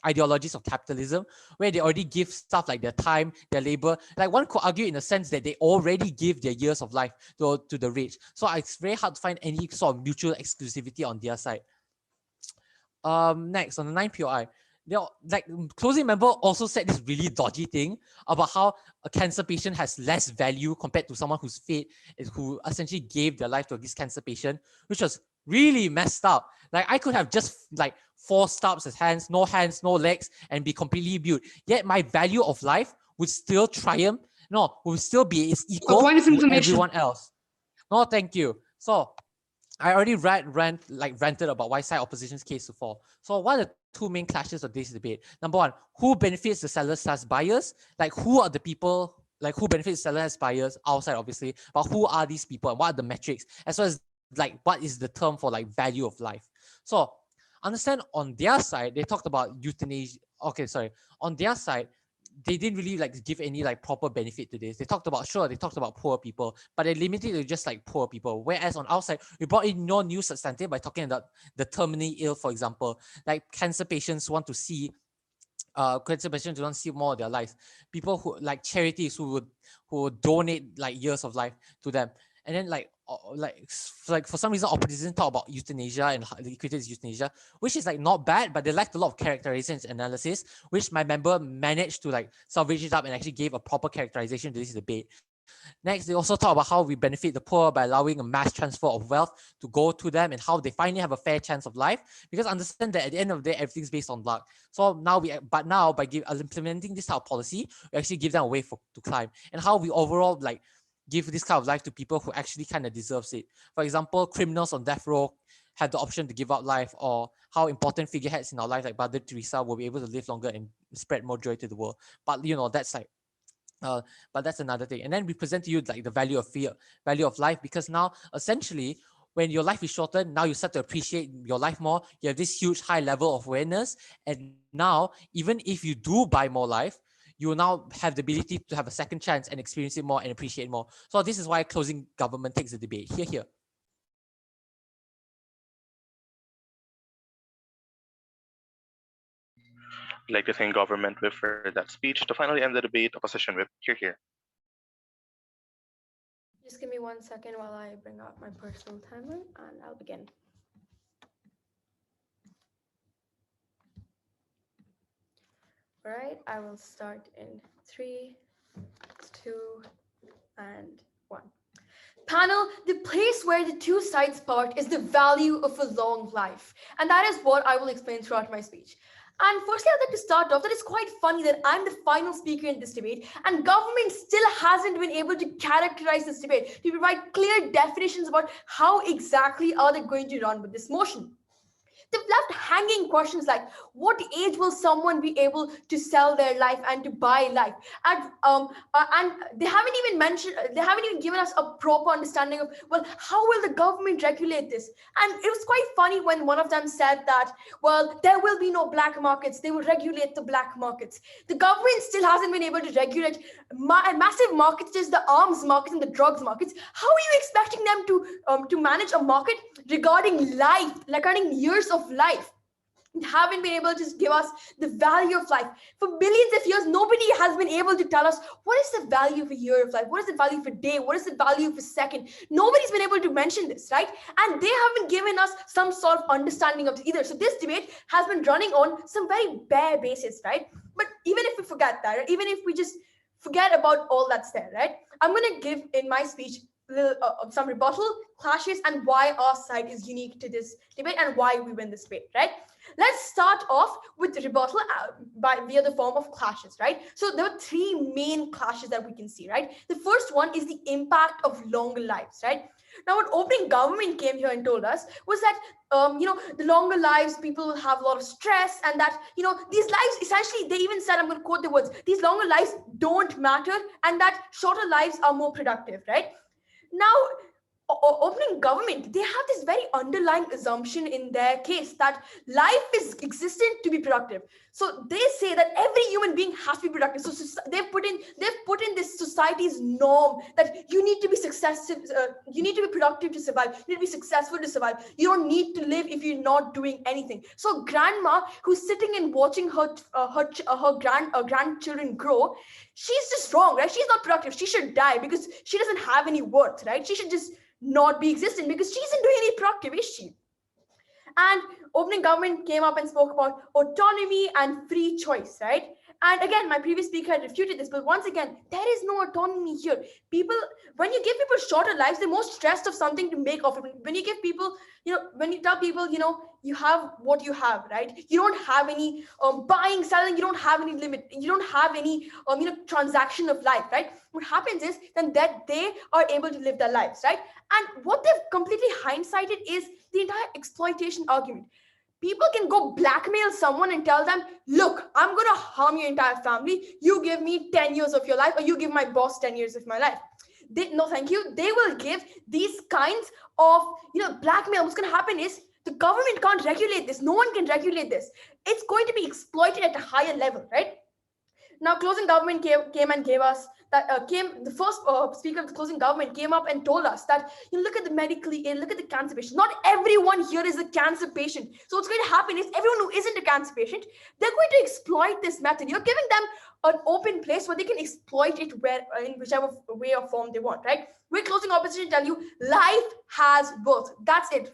ideologies of capitalism, where they already give stuff like their time, their labor. One could argue in a sense that they already give their years of life to the rich. So it's very hard to find any sort of mutual exclusivity on their side. Next, on the 9 POI, like closing member also said this really dodgy thing about how a cancer patient has less value compared to someone who's fit, who essentially gave their life to this cancer patient, which was really messed up. Like I could have just like 4 stubs as hands, no legs, and be completely mute. Yet my value of life would still triumph. No, would still be equal point of to information. everyone else. No, thank you. So I already ranted about why side opposition's case to fall. So what are the 2 main clashes of this debate? Number 1, who benefits the sellers as buyers? Like who are the people, like who benefits sellers as buyers outside obviously, but who are these people and what are the metrics? As well as like what is the term for like value of life? So understand on their side, they talked about euthanasia. Okay, sorry. On their side, they didn't really like give any like proper benefit to this. They talked about poor people, but they limited it to just like poor people. Whereas on our side, we brought in no new substantive by talking about the terminally ill, for example, like cancer patients want to see cancer patients want to see more of their lives. People who like charities who would donate like years of life to them. And then like for some reason opposition talk about euthanasia and the equated euthanasia, which is like not bad, but they lacked a lot of characterization and analysis, which my member managed to like salvage it up and actually gave a proper characterization to this debate. Next, they also talk about how we benefit the poor by allowing a mass transfer of wealth to go to them and how they finally have a fair chance of life. Because understand that at the end of the day, everything's based on luck. So now by implementing this type of policy, we actually give them a way to climb, and how we overall like give this kind of life to people who actually kind of deserves it. For example, criminals on death row have the option to give up life, or how important figureheads in our life like Mother Teresa will be able to live longer and spread more joy to the world. But that's like but that's another thing. And then we present to you like the value of life, because now essentially when your life is shortened, now you start to appreciate your life more. You have this huge high level of awareness, and now even if you do buy more life, you will now have the ability to have a second chance and experience it more and appreciate more. So this is why closing government takes the debate. Here. I'd like to thank Government Whip for that speech. To finally end the debate, Opposition Whip, here. Just give me 1 second while I bring out my personal timer and I'll begin. All right, I will start in 3, 2, and 1. Panel, the place where the 2 sides part is the value of a long life. And that is what I will explain throughout my speech. And firstly, I'd like to start off that it's quite funny that I'm the final speaker in this debate and government still hasn't been able to characterize this debate to provide clear definitions about how exactly are they going to run with this motion. They've left hanging questions like, what age will someone be able to sell their life and to buy life? And they haven't even given us a proper understanding of, well, how will the government regulate this? And it was quite funny when one of them said that, well, there will be no black markets. They will regulate the black markets. The government still hasn't been able to regulate massive markets, just the arms markets and the drugs markets. How are you expecting them to manage a market regarding life, regarding years of life? They haven't been able to give us the value of life. For billions of years, nobody has been able to tell us what is the value of a year of life, what is the value of a day, what is the value of a second. Nobody's been able to mention this, right? And they haven't given us some sort of understanding of it either. So this debate has been running on some very bare basis, right? But even if we forget that, or even if we just forget about all that's there, right? I'm going to give in my speech some rebuttal, clashes, and why our side is unique to this debate and why we win this debate, right? Let's start off with the rebuttal via the form of clashes, right? So there are 3 main clashes that we can see, right? The first one is the impact of longer lives, right? Now, what opening government came here and told us was that, the longer lives, people will have a lot of stress, and that, these lives, essentially, they even said, I'm going to quote the words, these longer lives don't matter, and that shorter lives are more productive, right? Now, opening government, they have this very underlying assumption in their case that life is existent to be productive. So they say that every human being has to be productive. So they've put in this society's norm that you need to be successful, you need to be productive to survive, you need to be successful to survive. You don't need to live if you're not doing anything. So grandma who's sitting and watching her grandchildren grow, she's just wrong, right? She's not productive. She should die because she doesn't have any worth, right? She should just not be existent because she isn't doing any productive, is she? And opening government came up and spoke about autonomy and free choice, right? And again, my previous speaker had refuted this, but once again, there is no autonomy here. People, when you give people shorter lives, they're more stressed of something to make of it. When you give people, when you tell people, you have what you have, right? You don't have any buying, selling, you don't have any limit, you don't have any, transaction of life, right? What happens is then that they are able to live their lives, right? And what they've completely hindsighted is the entire exploitation argument. People can go blackmail someone and tell them, look, I'm going to harm your entire family. You give me 10 years of your life, or you give my boss 10 years of my life. No, thank you. They will give these kinds of, blackmail. What's going to happen is the government can't regulate this. No one can regulate this. It's going to be exploited at a higher level, right? Now, closing government came and gave us that the first speaker of the closing government came up and told us that look at the medically ill, look at the cancer patient. Not everyone here is a cancer patient. So what's going to happen is everyone who isn't a cancer patient, they're going to exploit this method. You're giving them an open place where they can exploit it in whichever way or form they want, right? We're closing opposition tell you life has worth. That's it,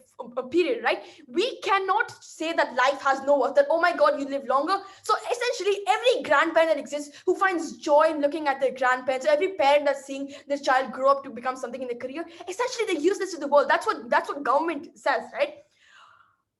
period, right? We cannot say that life has no worth, that, oh my God, you live longer. So essentially, every grandparent that exists who finds joy in looking at their grandparents, every parent that's seeing their child grow up to become something in their career, essentially they use this to the world. That's what government says, right?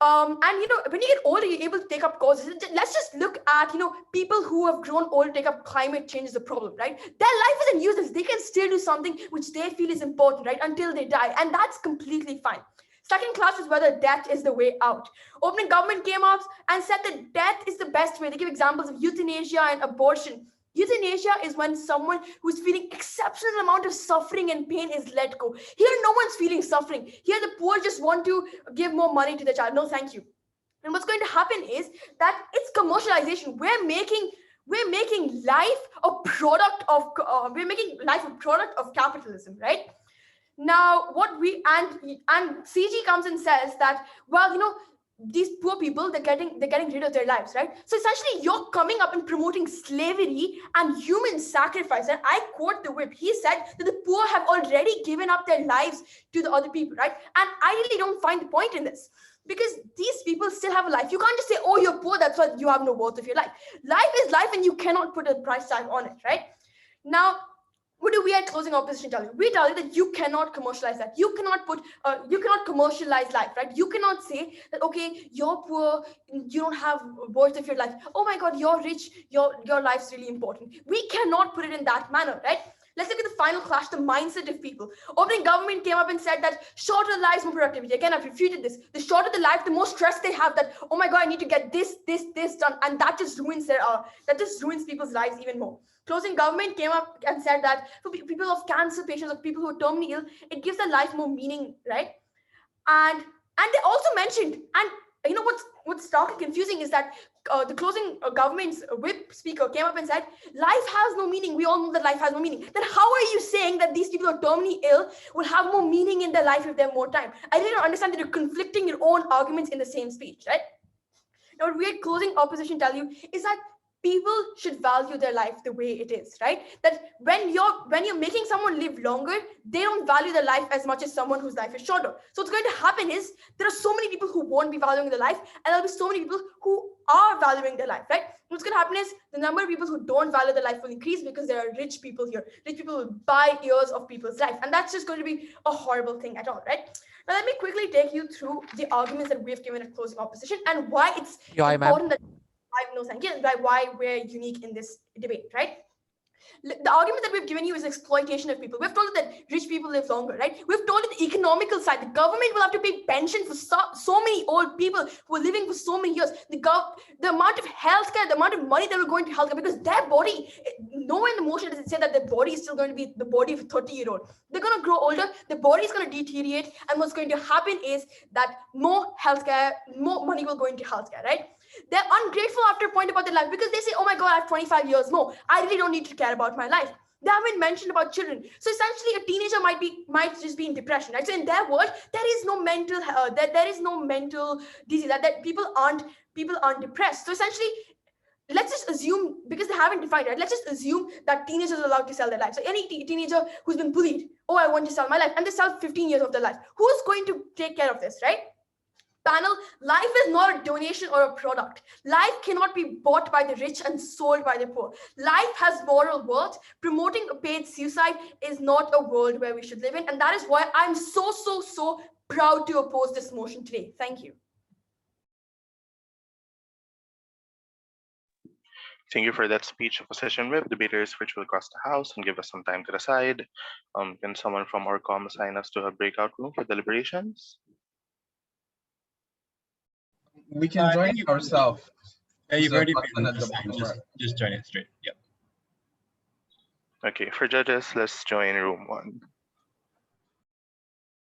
And when you get older, you're able to take up causes. Let's just look at people who have grown old take up climate change as a problem, right? Their life isn't useless. They can still do something which they feel is important, right, until they die, and that's completely fine. Second class is whether death is the way out. Opening government came up and said that death is the best way. They give examples of euthanasia and abortion. Euthanasia is when someone who's feeling exceptional amount of suffering and pain is let go. Here, no one's feeling suffering. Here, the poor just want to give more money to the child. No, thank you. And what's going to happen is that it's commercialization. We're making life a product of capitalism, right? Now, what we and CG comes and says that, well, these poor people, they're getting rid of their lives, right? So essentially, you're coming up and promoting slavery and human sacrifice. And I quote the whip. He said that the poor have already given up their lives to the other people, right? And I really don't find the point in this, because these people still have a life. You can't just say, oh, you're poor, that's why you have no worth of your life. Life is life, and you cannot put a price tag on it, right? Now, what do we at closing opposition tell you? We tell you that you cannot commercialize that. You cannot commercialize life, right? You cannot say that, okay, you're poor, you don't have worth of your life. Oh my God, you're rich, your life's really important. We cannot put it in that manner, right? Let's look at the final clash, the mindset of people. Opening government came up and said that shorter lives, more productivity. Again, I've refuted this. The shorter the life, the more stress they have that, oh my God, I need to get this done. And that just ruins people's lives even more. Closing government came up and said that for people of cancer patients, or people who are terminally ill, it gives their life more meaning, right? And they also mentioned, and what's starkly confusing is that the closing government's whip speaker came up and said, life has no meaning. We all know that life has no meaning. Then how are you saying that these people who are terminally ill will have more meaning in their life if they have more time? I really don't understand that you're conflicting your own arguments in the same speech, right? Now, what we at closing opposition tell you is that people should value their life the way it is, right? That when you're making someone live longer, they don't value their life as much as someone whose life is shorter. So what's going to happen is there are so many people who won't be valuing their life, and there'll be so many people who are valuing their life, right? What's going to happen is the number of people who don't value their life will increase because there are rich people here. Rich people will buy years of people's life, and that's just going to be a horrible thing at all, right? Now, let me quickly take you through the arguments that we've given at closing opposition and why it's important that why we're unique in this debate, right? The argument that we've given you is exploitation of people. We've told you that rich people live longer, right? We've told you the economical side. The government will have to pay pension for so many old people who are living for so many years. The amount of healthcare, the amount of money that will go into healthcare, because their body, nowhere in the motion does it say that their body is still going to be the body of a 30-year-old. They're going to grow older, their body is going to deteriorate, and what's going to happen is that more healthcare, more money will go into healthcare, right? They're ungrateful after a point about their life because they say, oh my God, I have 25 years more. I really don't need to care about my life. They haven't mentioned about children. So essentially a teenager might just be in depression, right? So in their world, there is no mental disease, that people aren't depressed. So essentially, let's just assume, because they haven't defined it, let's just assume that teenagers are allowed to sell their life. So any teenager who's been bullied, oh, I want to sell my life, and they sell 15 years of their life. Who's going to take care of this, right? Panel, life is not a donation or a product. Life cannot be bought by the rich and sold by the poor. Life has moral worth. Promoting a paid suicide is not a world where we should live in. And that is why I'm so proud to oppose this motion today. Thank you. Thank you for that speech, opposition whip. Debaters virtual across the house and give us some time to decide. Can someone from Orcom assign us to a breakout room for deliberations? We can join ourselves. Yeah, you've There's a already button been at the assigned. bottom Just join it straight. Yep. Okay, for judges, let's join room 1.